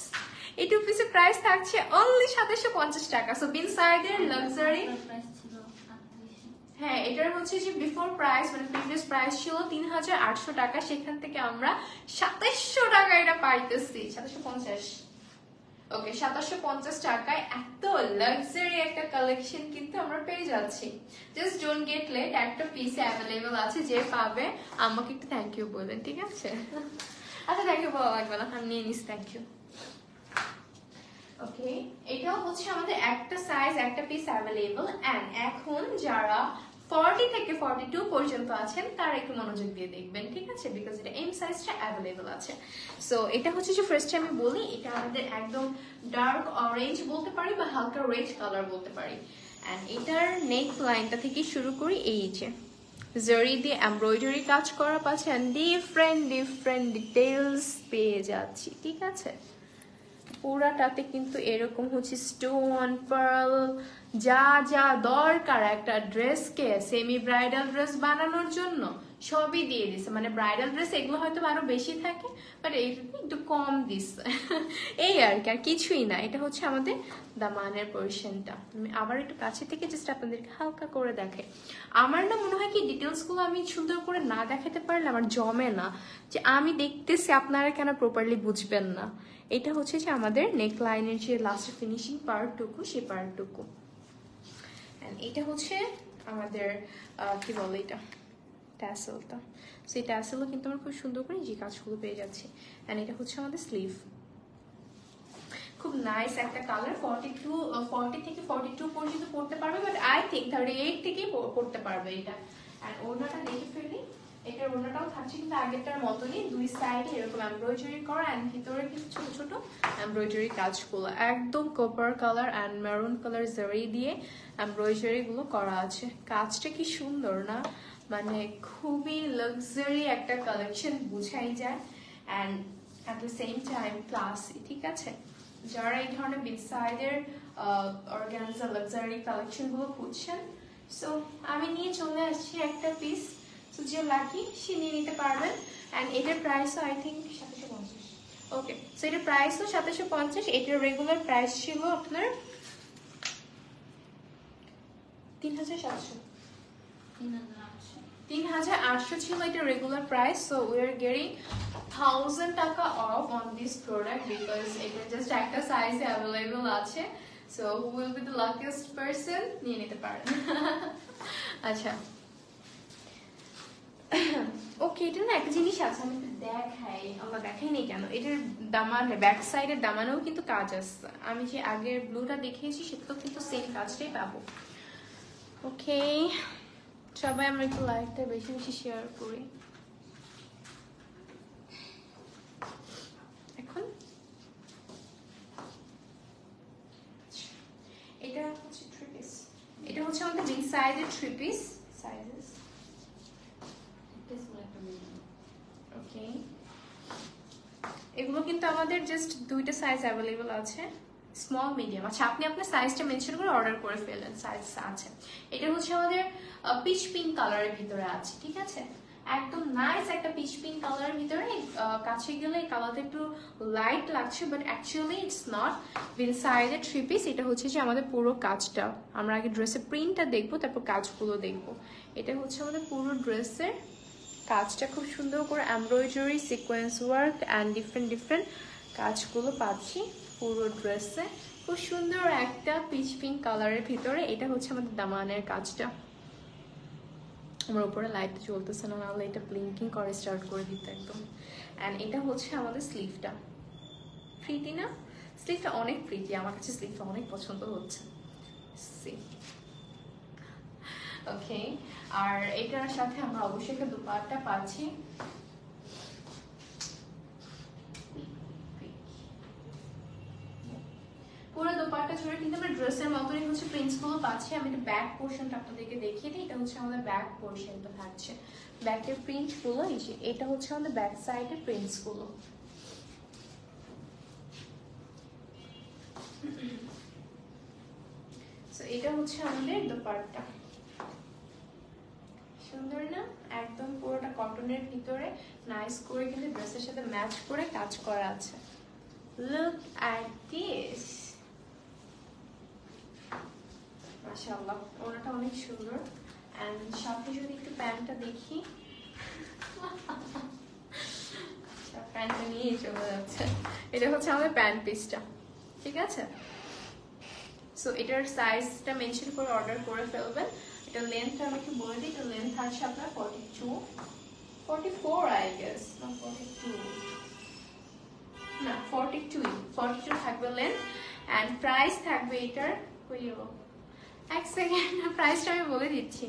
এই টু পিসের প্রাইস থাকছে অনলি 2750 টাকা। সো বিন সাইডের লাক্সারি, হ্যাঁ এটার হচ্ছে যে বিফোর প্রাইস মানে প্রিভিয়াস প্রাইস ছিল 3800 টাকা, সেখান থেকে আমরা 2700 টাকা এটা পাইতেছি, 2750। ওকে 2750 টাকায় এত লাক্সারি একটা কালেকশন কিন্তু আমরা পেয়ে যাচ্ছি। জাস্ট ডোন্ট গেট লেট, একটা পিস অ্যাভেলেবল আছে, যে পাবে আমাকে একটু থ্যাংক ইউ বলবেন, ঠিক আছে? আচ্ছা থ্যাংক ইউ বলা লাগবে না, আমি নিয়ে নিস, থ্যাংক ইউ। ওকে এটাও হচ্ছে আমাদের একটা সাইজ একটা পিস অ্যাভেলেবল। এন্ড এখন যারা 40 থেকে 42 পর্যন্ত আছেন তারা একটু মনোযোগ দিয়ে দেখবেন, ঠিক আছে? বিকজ এটা এম সাইজটা অ্যাভেলেবল আছে। সো এটা হচ্ছে যে ফার্স্টে আমি বলি, এটা আমাদের একদম ডার্ক অরেঞ্জ বলতে পারি বা হালকা রেড কালার বলতে পারি। এন্ড এটার নেক লাইনটা থেকে শুরু করি, এই যে জরি দিয়ে এমব্রয়ডারি কাজ করা পাচ্ছে, এন্ড ডিফারেন্ট ডিফারেন্ট ডিটেলস পেয়ে যাচ্ছি, ঠিক আছে? পুরাটাতে কিন্তু এরকম হচ্ছে স্টোন পার্ল যা যা দরকার একটা ড্রেসকে সেমি ব্রাইডাল ড্রেস বানানোর জন্য সবই দিয়ে দিছে। মানে ব্রাইডাল ড্রেস এগুলো হয়তো আরো বেশি থাকে, বাট এইটা একটু কম দিচ্ছে এই আর কি, আর কিছুই না। এটা হচ্ছে আমাদের দামানের পোর্শনটা। আমি আবার একটু কাছে থেকে জাস্ট আপনাদেরকে হালকা করে দেখাই। আমার না মনে হয় কি ডিটেলস গুলো আমি সুন্দর করে না দেখাতে পারলে আমার জমে না, যে আমি দেখতেছি আপনারা কেন প্রপারলি বুঝবেন না। এটা হচ্ছে যে আমাদের নেক লাইনের যে লাস্ট ফিনিশিং পার্টটুকু, সেই পার্টটুকু। এটা হচ্ছে আমাদের কি বলে এটা ট্যাসেলটা। সেই ট্যাসেলও কিন্তু আমরা খুব সুন্দর করে যে কাজগুলো পেয়ে যাচ্ছি। অ্যান্ড এটা হচ্ছে আমাদের স্লিভ, খুব নাইস একটা কালার। 40 থেকে 42 পর্যন্ত পড়তে পারবে, বাট আই থিঙ্ক 38 থেকেই পড়তে পারবে এটা। অ্যান্ড ওড়নাটা দেখে ফেলি, এটার ওড়নাটাও থাকছে কিন্তু আগেরটার মতনই, দুই সাইডে এরকম এমব্রয়ডারি করা, অ্যান্ড ভিতরে কিন্তু ছোট ছোট এমব্রয়ডারি কাজগুলো একদম copper colour and maroon colour জারি দিয়ে এমব্রয়ডারি গুলো করা আছে। কাজটা কি সুন্দর না, মানে খুবই লাক্সারি একটা কালেকশন বুঝাই যায়, and at the same time classy, ঠিক আছে? যারা এই ধরনের বিগ সাইডের অর্গানজা লাক্সারি কালেকশন গুলো খুঁজছেন, সো আমি নিয়ে চলে আসছি একটা পিস। সো যে লাকি সে নিয়ে নিতে পারবেন। অ্যান্ড এটার প্রাইসও আই থিঙ্ক 750। ওকে সো এটার প্রাইসও 750। এটার রেগুলার প্রাইস ছিল আপনার 3700, 3800 ছিল এটা regular price. So we are getting 1000 টাকা of on this product because এটা জাস্ট একটা সাইজে অ্যাভেলেবল আছে। So who will be the luckiest person, নিয়ে নিতে পারেন। আচ্ছা ওকে, এটা না একটা জিনিস আছে আমি একটু দেখাই, আমরা দেখাই নেই কেন। এটার দামানে ব্যাক সাইডের দামানেও কিন্তু কাজ আছে। আমি যে আগের ব্লুটা দেখিয়েছি সেটাও কিন্তু সেম কাজটাই পাবো। ওকে সবাই আমরা একটু লাইভটা বেশি বেশি শেয়ার করি। এখন এটা হচ্ছে থ্রি পিস, এটা হচ্ছে আমাদের বিগ সাইজের থ্রি পিস সাইজেস। ওকে এগুলো কিন্তু আমাদের জাস্ট দুইটা সাইজ অ্যাভেলেবল আছে, স্মল মিডিয়াম। আচ্ছা আপনি আপনার সাইজটা মেনশন করে অর্ডার করে ফেলেন, সাইজ আছে। এটা হচ্ছে আমাদের পিচ পিঙ্ক কালারের ভিতরে আছে, ঠিক আছে? একদম নাইস একটা পিচ পিঙ্ক কালারের ভিতরে। কাছে গেলে এই কালারটা একটু লাইট লাগছে, বাট অ্যাকচুয়ালি ইটস নট। ইনসাইডের থ্রি পিস। এটা হচ্ছে যে আমাদের পুরো কাজটা, আমরা আগে ড্রেসের প্রিন্টটা দেখবো তারপর কাজগুলো দেখবো। এটা হচ্ছে আমাদের পুরো ড্রেসের কাজটা, খুব সুন্দর করে embroidery sequence work and different different কাজগুলো পাচ্ছি পুরো ড্রেসে। খুব সুন্দর একটা পিচ পিঙ্ক কালারের ভিতরে। এটা হচ্ছে আমাদের দামানের কাজটা। আমার উপরে লাইট চলতেছে না, নাহলে এটা ব্লিঙ্কিং করে স্টার্ট করে দিত একদম। অ্যান্ড এটা হচ্ছে আমাদের স্লিভটা। প্রিটি না? স্লিভটা অনেক প্রিটি, আমার কাছে স্লিভটা অনেক পছন্দ হচ্ছে। ওকে আর এটার সাথে আমরা অবশ্যই একটা দুপাট্টা পাচ্ছি। পুরো দোপাট্টা জুড়ে কিন্তু আমরা ড্রেসের মতনই হচ্ছে প্রিন্টস গুলো পাচ্ছি। আমি একটু ব্যাক পোর্শনটা আপনাদেরকে দেখিয়ে দিই। এটা হচ্ছে আমাদের ব্যাক পোর্শনটা থাকছে, ব্যাকের প্রিন্ট গুলো। এই যে এটা হচ্ছে আমাদের ব্যাক সাইডের প্রিন্টস গুলো। এটা হচ্ছে আমাদের দোপাট্টা, সুন্দর না? একদম পুরোটা কটনের ভিতরে নাইস করে কিন্তু ড্রেসের সাথে ম্যাচ করে কাজ করা আছে। লুক অ্যাট দিস, মাশাআল্লাহ ওনাটা অনেক সুন্দর। এন্ড সাথে যদি একটু প্যান্টটা দেখি, আচ্ছা প্যান্টটা নিয়ে চলে যাচ্ছে। এটা হচ্ছে আমাদের প্যান্ট পিসটা, ঠিক আছে? সো এটার সাইজটা মেনশন করে অর্ডার করে ফেলবেন। এটা লেন্থটা আমি একটু বলে দিই, এটা লেন্থ আছে আপনার 42 44 আই গেস, না 42 না 42 থাকবে লেন্থ। এন্ড প্রাইস থাকবে এটার, এক সেকেন্ড প্রাইসটা আমি বলে দিচ্ছি।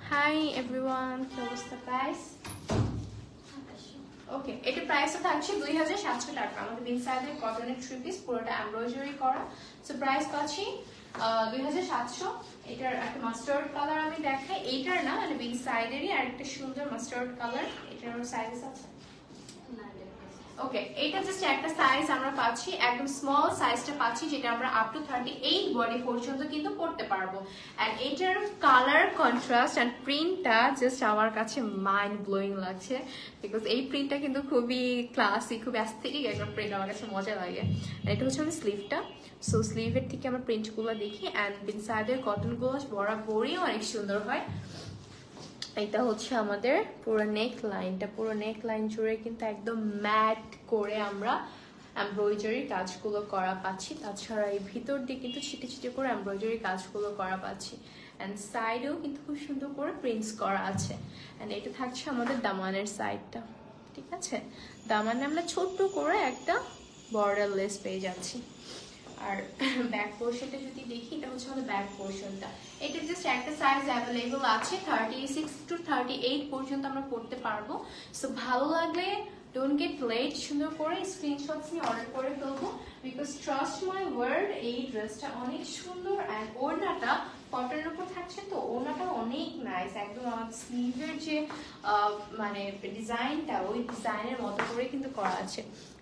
হাই এভরিওয়ান, কি অবস্থা? প্রাইস ওকে, এটা প্রাইসটা থাকছে 2700 টাকা। আমাদের ইনসাইডে কটনের থ্রি পিস, পুরোটা এমব্রয়ডারি করা। সো প্রাইস পাচ্ছি 2700। এটার একটা মাস্টার্ড কালার আমি দেখাই, এইটার না মানে বিন সাইডেরই আরেকটা সুন্দর মাস্টার্ড কালার। এটার সাইজ আছে ওকে, এইটা জাস্ট একটা সাইজ আমরা পাচ্ছি, একদম স্মল সাইজটা পাচ্ছি, যেটা আমরা আপ টু 38 বডি পর্যন্ত কিন্তু পড়তে পারবো। এন্ড এটার কালার কন্ট্রাস্ট এন্ড প্রিন্টটা জাস্ট আমার কাছে মাইন্ড ব্লোয়িং লাগছে, বিকজ এই প্রিন্টটা কিন্তু খুবই ক্লাসি, খুব অ্যাস্থেটিক একটা প্রিন্ট, আমার কাছে মজা লাগে। এটা হচ্ছে আমাদের স্লিভটা। সো স্লিভের থেকে আমরা প্রিন্টগুলো দেখি, এন্ড ইনসাইডের কটনগুলো বরাবরই অনেক সুন্দর হয়। এটা হচ্ছে আমাদের পুরো নেক লাইনটা, পুরো নেক লাইন জুড়ে কিন্তু একদম ম্যাট করে আমরা এমব্রয়ডারি কাজগুলো করা পাচ্ছি। তাছাড়া এই ভিতর দিয়ে কিন্তু ছিটে ছিটে করে এমব্রয়ডারি কাজগুলো করা পাচ্ছি। অ্যান্ড সাইডেও কিন্তু খুব সুন্দর করে প্রিন্টস করা আছে। অ্যান্ড এটা থাকছে আমাদের দামানের সাইডটা, ঠিক আছে? দামানে আমরা ছোট্ট করে একটা বর্ডার লেস পেয়ে যাচ্ছি। আর ব্যাক পোর্শনটা যদি দেখি, এটা হচ্ছে আমাদের ব্যাক পোর্শনটা। এটা জাস্ট একটা সাইজ অ্যাভেলেবল আছে, 36 to 38 পর্যন্ত আমরা করতে পারবো। সো ভালো লাগলে ডোন্ট গেট লেট, সুন্দর করে স্ক্রিনশটস নিয়ে অর্ডার করে ফেলবো, বিকজ ট্রাস্ট মাই ওয়ার্ড এই ড্রেসটা অনেক সুন্দর। অ্যান্ড ওড়নাটা কটনের উপর থাকছে, তো ওড়নাটা অনেক নাইস, একদম আমার স্লিভের যে মানে ডিজাইনটা, ওই ডিজাইনের মতো করে কিন্তু করা আছে।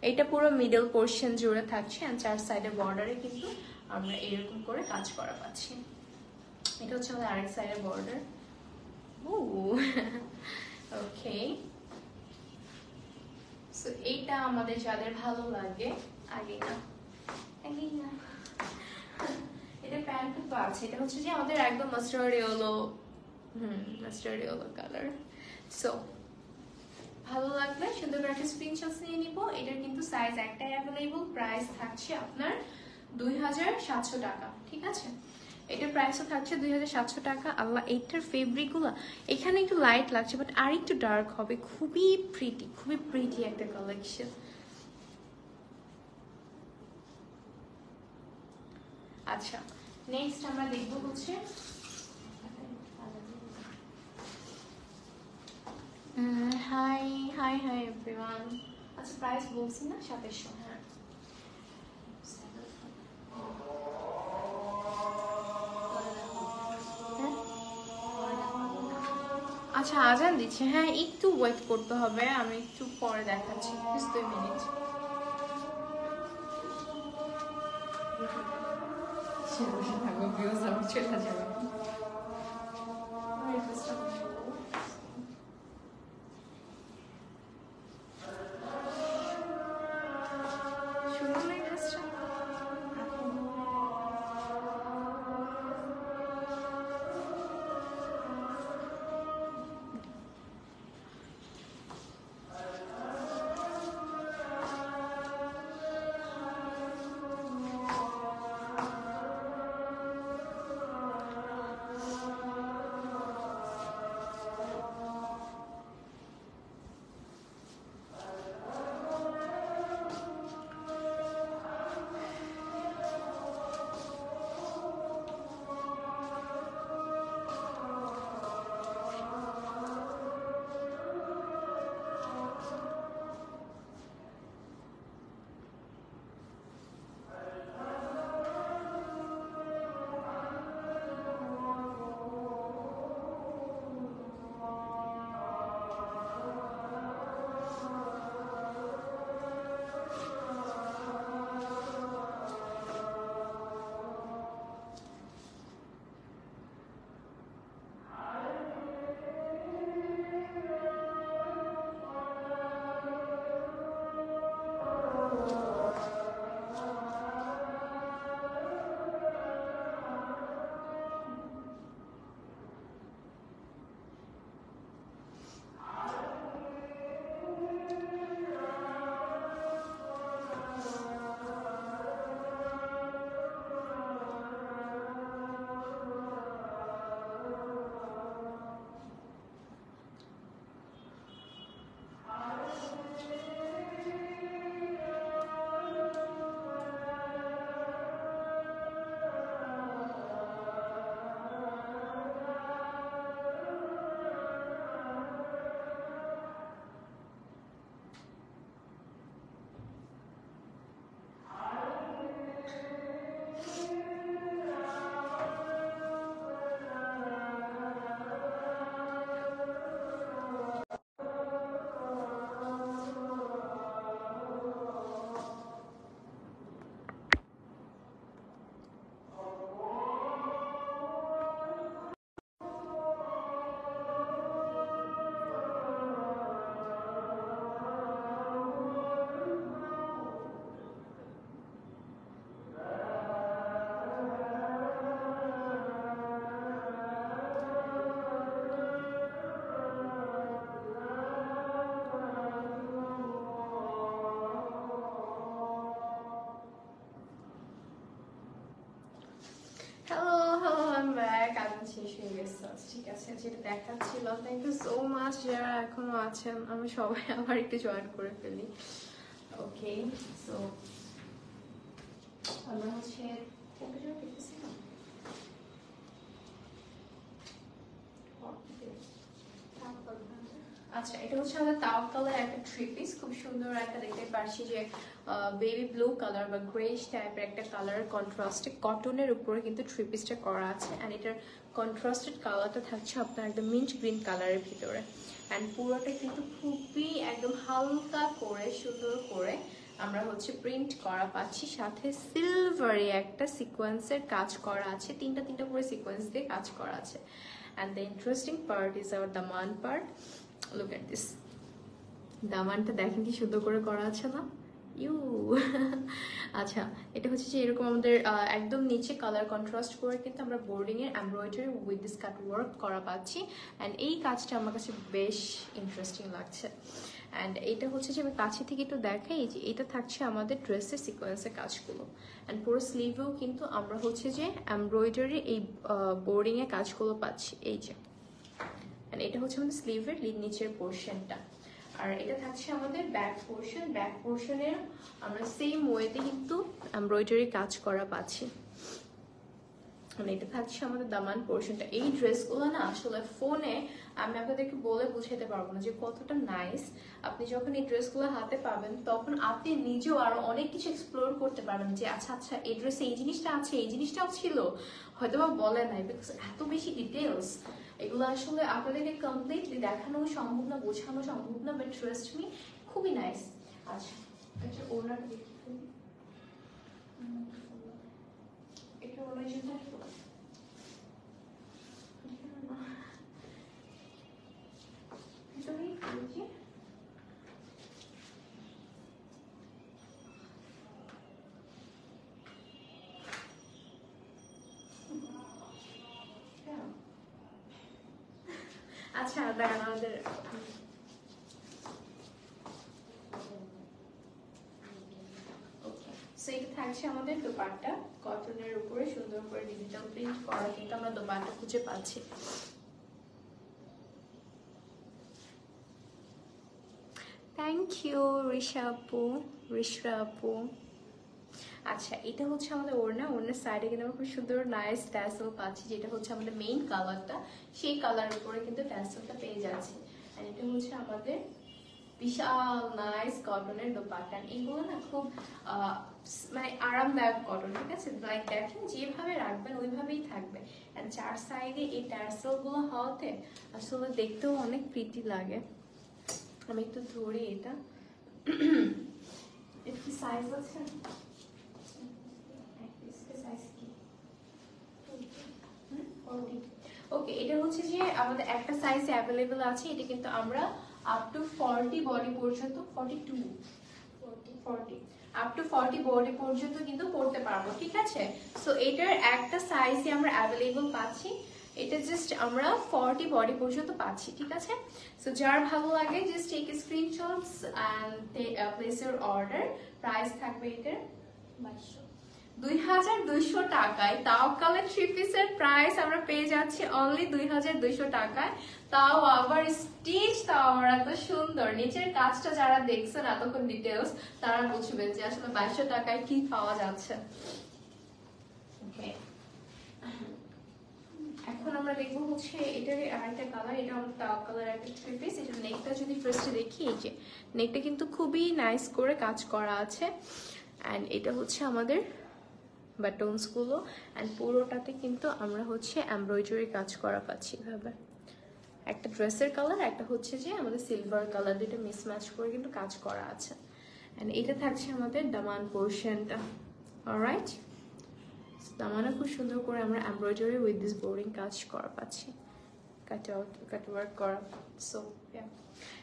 এটা পুরো মিডল পোর্শন জুড়ে থাকছে, অ্যান্ড চার সাইডের বর্ডারে কিন্তু আমরা এরকম করে কাজ করা পাচ্ছি। এটা হচ্ছে আমাদের আরেক সাইডের বর্ডার। ওকে, সো এইটা আমাদের যাদের ভালো লাগে, আগে না এটা প্যান্ট তো আছে। এটা হচ্ছে যে আমাদের একদম mustard yellow, mustard yellow colour. So ভালো লাগলে সুন্দর করে একটা স্ক্রিনশট নিয়ে নিব। এটার কিন্তু সাইজ একটাই অ্যাভেলেবল, প্রাইস থাকছে আপনার 2700 টাকা, ঠিক আছে? এটার প্রাইসও থাকছে 2700 টাকা। আল্লাহ, এইটার ফেব্রিকগুলো এখানে একটু লাইট লাগছে, বাট আর একটু ডার্ক হবে। খুবই প্রিটি একটা কালেকশন। আচ্ছা, নেক্সট আমরা দেখবো হচ্ছে হাই এভরিওয়ান। আচ্ছা প্রাইস বলছি না, 2700। হ্যাঁ, আচ্ছা আজান দিচ্ছে, হ্যাঁ একটু ওয়েট করতে হবে, আমি একটু পরে দেখাচ্ছি, 2 মিনিট। চলে যাবে। ঠিক আছে, যেটা দেখাচ্ছিল, থ্যাংক ইউ সো মাচ যারা এখনো আছেন, আমি সবাই আবার একটু জয়েন করে ফেলি। ওকে, সো আমরা হচ্ছে কম্পিউটার দেখতেছি না। আচ্ছা, এটা হচ্ছে আমাদের তাওয়াক্কালের একটা থ্রি পিস, খুব সুন্দর একটা, দেখতে পাচ্ছি যে বেবি ব্লু কালার বা গ্রেইশ টাইপের একটা কালার কন্ট্রাস্টে কটনের উপরে কিন্তু থ্রি পিসটা করা আছে। অ্যান্ড এটার কন্ট্রাস্টেড কালারটা থাকছে আপনার একদম মিন্ট গ্রিন কালারের ভিতরে। অ্যান্ড পুরোটা কিন্তু খুবই একদম হালকা করে সুন্দর করে আমরা হচ্ছে প্রিন্ট করা পাচ্ছি, সাথে সিলভারি একটা সিকোয়েন্সের কাজ করা আছে, তিনটা করে সিকোয়েন্স দিয়ে কাজ করা আছে। And the interesting part is our Daman part. Look at this, দামানটা দেখেন কি সুন্দর করে করা আছে না? ইউ আচ্ছা, এটা হচ্ছে যে এরকম আমাদের একদম নিচে কালার কন্ট্রাস্ট করে কিন্তু আমরা বোর্ডিং এর embroidery with this cut work করা পাচ্ছি। অ্যান্ড এই কাজটা আমার কাছে বেশ ইন্টারেস্টিং লাগছে। অ্যান্ড এটা হচ্ছে যে আমি কাছে থেকে একটু দেখাই যে এটা থাকছে আমাদের ড্রেসের সিকোয়েন্সের কাজগুলো। অ্যান্ড পুরো স্লিভেও কিন্তু আমরা হচ্ছে যে এমব্রয়ডারি এই বোর্ডিং এর কাজগুলো পাচ্ছি, এই যে। অ্যান্ড এটা হচ্ছে আমাদের স্লিভের নিচের পোর্শনটা। আর এটা থাকছে আমাদের ব্যাক পোর্শন, ব্যাক পোর্শনের আমরা সেম ওয়েতে কিন্তু এমব্রয়ডারি কাজ করা পাচ্ছি। মানে এটা থাকছে আমাদের দামান পোর্শনটা। এই ড্রেসগুলো না আসলে ফোনে আমি আপনাদেরকে বলে বুঝাতে পারবো না যে কতটা নাইস। আপনি যখন এই ড্রেসগুলো হাতে পাবেন তখন আপনি নিজেও আরো অনেক কিছু এক্সপ্লোর করতে পারবেন যে আচ্ছা আচ্ছা এই ড্রেসে এই জিনিসটা আছে, এই জিনিসটাও ছিল, হয়তো বা বলে নাই, বিকজ এত বেশি ডিটেলস। এগুলো আসলে আপনাদেরকে কমপ্লিটলি দেখানো সম্ভব না, বোঝানো সম্ভব না, বাট ট্রাস্ট মি খুবই নাইস। আচ্ছা, এটা ওনাটা দেখি, এটা ওনার জন্য আচ্ছা দাঁড়ান আমাদের এটা থাকছে আমাদের দোপাট্টা, কটনের উপরে সুন্দর করে ডিজিটাল প্রিন্ট করা কিন্তু আমরা দোপাট্টা খুঁজে পাচ্ছি। থ্যাংক ইউ রিশা আপু, রিশরা আপু। আচ্ছা, এটা হচ্ছে আমাদের ওড়না, ওড়নার সাইডে কিন্তু আমরা খুব সুন্দর নাইস ট্যাসেল পাচ্ছি, যেটা হচ্ছে আমাদের মেইন কালারটা, সেই কালার উপরে কিন্তু ট্যাসেলটা পেয়ে যাচ্ছে। আর এটা হচ্ছে আমাদের বিশাল নাইস কটনের দোপাট্টা। এগুলো না খুব মানে আরামদায়ক কটন, ঠিক আছে? লাইক দেখেন যেভাবে রাখবেন ওইভাবেই থাকবে। এন্ড চার সাইডে এই ট্যাসেল গুলো হওয়াতে আসলে দেখতেও অনেক প্রিটি লাগে। আমি একটু ধরি এটা, এটা কি সাইজ আছে? ওকে, এটা হচ্ছে যে আমাদের একটা সাইজ অ্যাভেলেবল আছে, এটা কিন্তু আমরা আপ টু 40 বডি পর্যন্ত, 42 40 আপ টু 40 বডি পর্যন্ত কিন্তু পড়তে পারবো, ঠিক আছে? সো এটার একটা সাইজে আমরা অ্যাভেলেবল পাচ্ছি, এটা জাস্ট আমরা 40 বডি পর্যন্ত পাচ্ছি, ঠিক আছে? সো যার ভালো লাগে just take screenshots and place your order. Price থাকবে এটার 2200 টাকায়। তাওয়াক্কালে থ্রি পিসের প্রাইস আমরা পেয়ে যাচ্ছি অনলি 2200 টাকায়, তাও আবার স্টিচ, তাও আবার এত সুন্দর। নিচের কাজটা যারা দেখছেন এতক্ষণ ডিটেলস, তারা বুঝবেন যে আসলে 2200 টাকায় কি পাওয়া যাচ্ছে। এখন আমরা দেখবো হচ্ছে এটার আরেকটা কালার, এটা আমাদের তাওয়াক্কালের একটা থ্রি পিস। এটা নেকটা যদি ফার্স্টে দেখি, এই যে নেকটা কিন্তু খুবই নাইস করে কাজ করা আছে। অ্যান্ড এটা হচ্ছে আমাদের বাটনস গুলো, অ্যান্ড পুরোটাতে কিন্তু আমরা হচ্ছে এমব্রয়ডারি কাজ করা পাচ্ছি এভাবে। একটা ড্রেসের কালার, একটা হচ্ছে যে আমাদের সিলভার কালার, দুটো মিসম্যাচ করে কিন্তু কাজ করা আছে। অ্যান্ড এটা থাকছে আমাদের দামান পোর্শনটা। অলরাইট, দামানে খুব সুন্দর করে আমরা এমব্রয়ডারি উইথ দিস বোরিং কাজ করা পাচ্ছি, কাট ওয়ার্ক করা। সো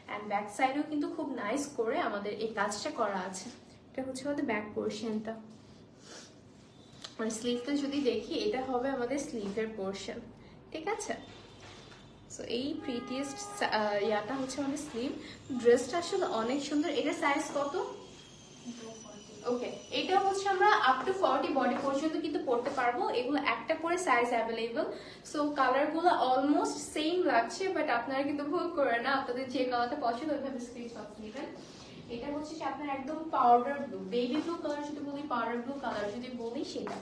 অ্যান্ড ব্যাক সাইডেও কিন্তু খুব নাইস করে আমাদের এই কাজটা করা আছে। এটা হচ্ছে আমাদের ব্যাক পোর্শনটা। আর স্লিভটা যদি দেখি, এটা হবে আমাদের স্লিভের পোর্শন, ঠিক আছে? সো এই প্রিটিয়েস্ট ইয়াটা হচ্ছে আমাদের স্লিভ। ড্রেসটা আসলে অনেক সুন্দর। এটা সাইজ কত? ওকে, এটা হচ্ছে আমরা আপ টু 40 বডি পর্যন্ত কিন্তু পড়তে পারবো। এগুলো একটা করে সাইজ অ্যাভেলেবল। সো কালারগুলো অলমোস্ট সেম লাগছে, বাট আপনারা কিন্তু ভুল করেন না, আপনাদের যে কালারটা পছন্দ ওইভাবে স্ক্রিনশট নেবেন। এটা হচ্ছে যে আপনার একদম powder blue, baby blue colour যদি বলি, পাউডার ব্লু কালার যদি বলি, সেটা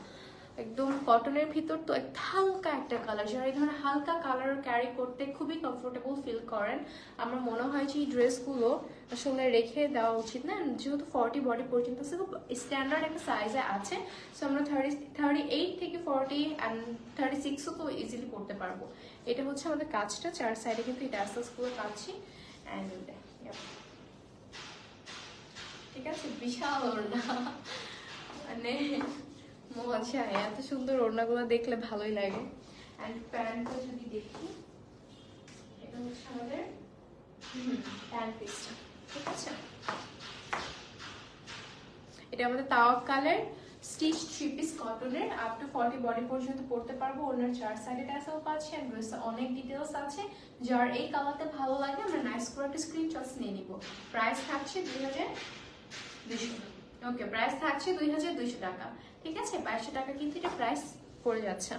একদম কটনের ভিতর তো হালকা একটা কালার। যারা এই ধরনের হালকা কালার ক্যারি করতে খুবই কমফোর্টেবল ফিল করেন, আমার মনে হয় যে এই ড্রেসগুলো আসলে রেখে দেওয়া উচিত না। যেহেতু 40 বডি পর্যন্ত আছে, খুব স্ট্যান্ডার্ড একটা সাইজে আছে। সো আমরা 38 থেকে 40 অ্যান্ড 36ও তো ইজিলি পড়তে পারবো। এটা হচ্ছে আমাদের কাজটা, চার সাইডে কিন্তু এই ট্যাসেলসগুলো কাটছি। অ্যান্ড ঠিক আছে, বিশাল ওড়না, মানে মজা, এত সুন্দর ওড়নাগুলো দেখলে ভালোই লাগে। এন্ড প্যান্টটা যদি দেখি, এটা হচ্ছে আমাদের প্যান্ট পিসটা, ঠিক আছে। এটা আমাদের তাওয়াক কালার স্টিচ 3 পিস কটনের, আপ টু 40 বডি পর্যন্ত পড়তে পারবো। ওনার চার সাইডে ট্যাসেল পাচ্ছে, এন্ড ড্রেসে অনেক ডিটেইলস আছে। যার এই কালারটা ভালো লাগে আমরা নাইস করে একটা স্ক্রিনশট নিয়ে নিব। প্রাইস থাকছে 2200। ওকে, প্রাইস থাকছে 2200 টাকা, ঠিক আছে। 2200 টাকা কিন্তু এটা প্রাইস পড়ে যাচ্ছে।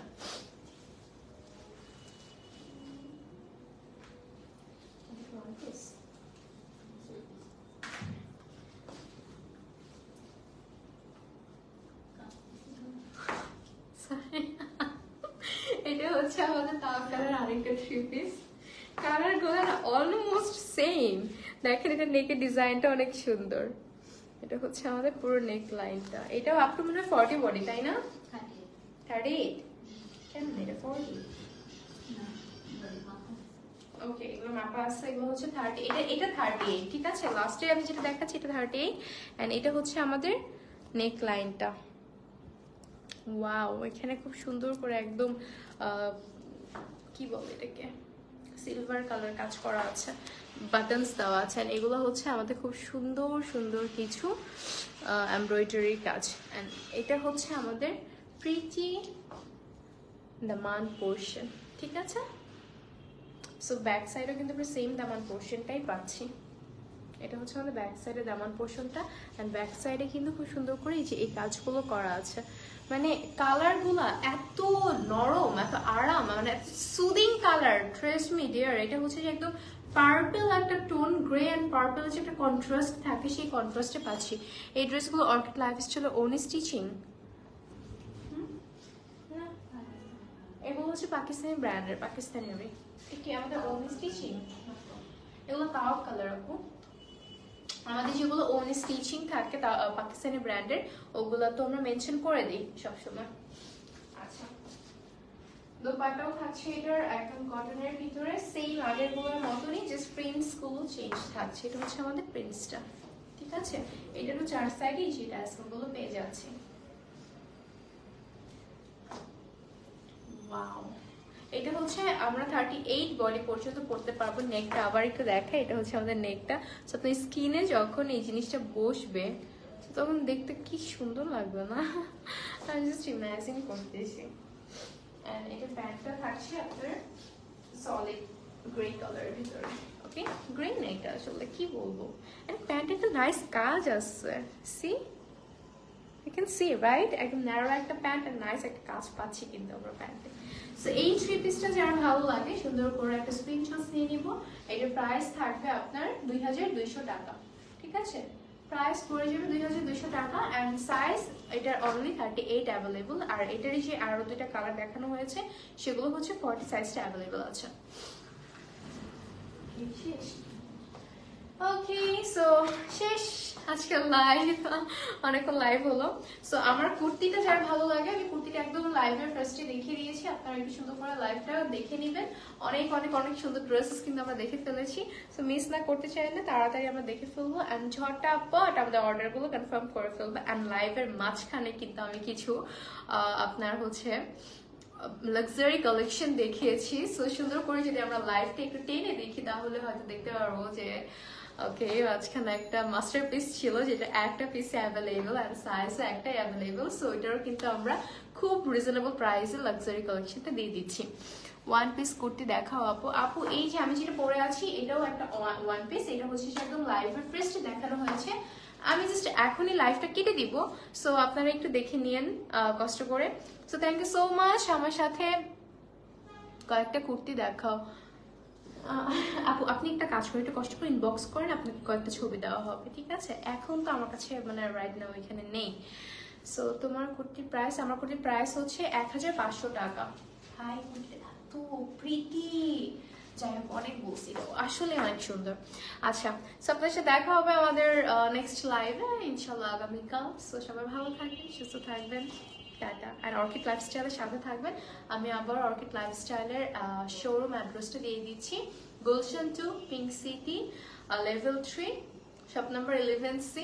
এটা হচ্ছে আমাদের তাওয়াক কালার আরেকটা 3 পিস। কালার গুলো অলমোস্ট সেম। দেখেন এটা নেকের ডিজাইনটা অনেক সুন্দর। এটা হচ্ছে আমাদের পুরো নেক লাইনটা। এটাও আপ টু মনে হয় 40 বডি, তাই না? 38 কেন এটা 40? ওকে, এগুলো মাপা আছে। এগুলো হচ্ছে 30, এটা 38, ঠিক আছে। লাস্টে আমি যেটা দেখাচ্ছি এটা 38, এন্ড এটা হচ্ছে আমাদের নেক লাইনটা। ওয়াও, এখানে খুব সুন্দর করে একদম কি বলে এটাকে, সিলভার কালার কাজ করা আছে, বাটনস দেওয়া আছে। এগুলো হচ্ছে আমাদের খুব সুন্দর সুন্দর কিছু এমব্রয়ডারি কাজ। এন্ড এটা হচ্ছে আমাদের প্রিটি দামান পোর্শন, ঠিক আছে। সো ব্যাক সাইডেও কিন্তু আমরা সেম দামান পোর্শনটাই পাচ্ছি। এটা হচ্ছে আমাদের ব্যাক সাইডে দামান পোর্শনটা, এন্ড ব্যাক সাইডে কিন্তু খুব সুন্দর করে এই যে এই কাজগুলো করা আছে। মানে কালারগুলো এত নরম, এত আরাম, মানে এত সুদিং কালার, ট্রেস্ট মি ডিয়ার। এটা হচ্ছে যে একদম পার্পল একটা টোন, গ্রে এন্ড পার্পল যে একটা কন্ট্রাস্ট থাকে, সেই কন্ট্রাস্টে পাচ্ছি। এই ড্রেসগুলো অর্কিড লাইফস্টাইল ওন স্টিচিং, এগুলো হচ্ছে পাকিস্তানি ব্র্যান্ডের, পাকিস্তানি কি আমাদের ওন স্টিচিং। এগুলো তাওয়াক কালার আপু। আমাদের যেগুলো ওন স্টিচিং থাকে পাকিস্তানি ব্র্যান্ডের, ওগুলো তো আমরা মেনশন করে দিই সবসময়। আচ্ছা, দোপাট্টাও থাকছে এটার একদম কটনের ভিতরে, সেম আগের গুলোর মতনই, জাস্ট প্রিন্টস গুলো চেঞ্জ থাকছে। এটা হচ্ছে আমাদের প্রিন্টসটা, ঠিক আছে। এটারও চার সাইডে যে ট্যাসেল গুলো পেয়ে যাচ্ছে। ওয়াও, এটা হচ্ছে আমরা 38 বডি পর্যন্ত পড়তে পারবো। নেকটা আবার একটু দেখা, এটা হচ্ছে আমাদের নেকটা। তো আপনার স্কিনে যখন এই জিনিসটা বসবে তখন দেখতে কি সুন্দর লাগবে না? আমি জাস্ট ইমাজিন করতেছি। এন্ড এটা প্যান্টটা থাকছে আপনার সলিড গ্রে কালারের ভিতরে। ওকে, গ্রে নেকটা আসলে কি বলবো। এন্ড প্যান্টে একটা নাইস কাজ আছে, see you can see right, একদম ন্যারো একটা প্যান্ট আর নাইস একটা কাজ পাচ্ছি কিন্তু আমরা প্যান্টে। সো এই 3 পিসটা যারা ভালো লাগে সুন্দর করে একটা স্ক্রিনশট নিয়ে নিব। এটার প্রাইস থাকবে আপনার 2200 টাকা, ঠিক আছে। প্রাইস পড়ে যাবে 2200 টাকা, এন্ড সাইজ এটার অনলি 38 অ্যাভেলেবল। আর এটারই যে আরো দুইটা কালার দেখানো হয়েছে সেগুলো হচ্ছে 40 সাইজটা অ্যাভেলেবল আছে। ওকে, সো শেষ আজকের লাইভ, অনেকক্ষণ লাইভ হলো। সো আমার কুর্তিটা যার ভালো লাগে, আমি কুর্তিটা একদম লাইভের ফার্স্টে দেখিয়ে দিয়েছি, আপনারা একটু সুন্দর করে লাইভটা দেখে নেবেন। অনেক অনেক অনেক সুন্দর ড্রেসেস কিন্তু আমরা দেখে ফেলেছি। সো মিস না করতে চাইলে তাড়াতাড়ি আমরা দেখে ফেলবো, অ্যান্ড ঝটপট আমাদের অর্ডারগুলো কনফার্ম করে ফেলবো। অ্যান্ড লাইভের মাঝখানে কিন্তু আমি কিছু আপনার হচ্ছে লাক্সারি কালেকশন দেখিয়েছি। সো সুন্দর করে যদি আমরা লাইভটা একটু টেনে দেখি তাহলে হয়তো দেখতে পারবো যে ওকে, মাঝখানে একটা মাস্টারপিস ছিল যেটা একটা পিসে অ্যাভেলেবল, আর সাইজও একটাই অ্যাভেলেবল। সো এটারও কিন্তু আমরা খুব রিজনেবল প্রাইসে লাক্সারি কালেকশনটা দিয়ে দিচ্ছি। ওয়ান পিস কুর্তি দেখাও আপু। আপু এই যে আমি যেটা পরে আছি এটাও একটা ওয়ান পিস, এটা হচ্ছে একদম লাইভের ফার্স্ট দেখানো হয়েছে। আমি জাস্ট এখনই লাইভটা কেটে দিব, সো আপনারা একটু দেখে নিন কষ্ট করে। So thank you so much. আমার সাথে কয়েকটা কুর্তি দেখাও আপু। আপনি একটা কাজ করে একটু কষ্ট করে ইনবক্স করেন, আপনাকে কয়েকটা ছবি দেওয়া হবে, ঠিক আছে? এখন তো আমার কাছে মানে রাইট নাও এখানে নেই। সো তোমার কুর্তির প্রাইস, আমার কুর্তির প্রাইস হচ্ছে 1500 টাকা। হাই কুর্তিটা এত প্রিটি, যাই হোক অনেক বলছি, আসলে অনেক সুন্দর। আচ্ছা, সো আপনার সাথে দেখা হবে আমাদের নেক্সট লাইভে ইনশাল্লাহ আগামীকাল। সো সবাই ভালো থাকবেন, সুস্থ থাকবেন, টাটা। আর অর্কিড লাইফস্টাইলের সাথে থাকবেন। আমি আবার অর্কিড লাইফস্টাইলের শোরুম অ্যাড্রেসটা দিয়ে দিচ্ছি, Gulshan 2, pink city, level 3, shop number 11C।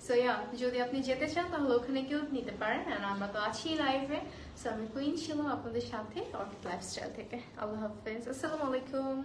So yeah, যদি আপনি যেতে চান তাহলে ওখানে কেউ নিতে পারেন। আর আমরা তো আছি লাইভে। সো আমি কুইন ছিলাম আপনাদের সাথে অর্কিড লাইফস্টাইল থেকে। আল্লাহ হাফেজ, আসসালামু আলাইকুম।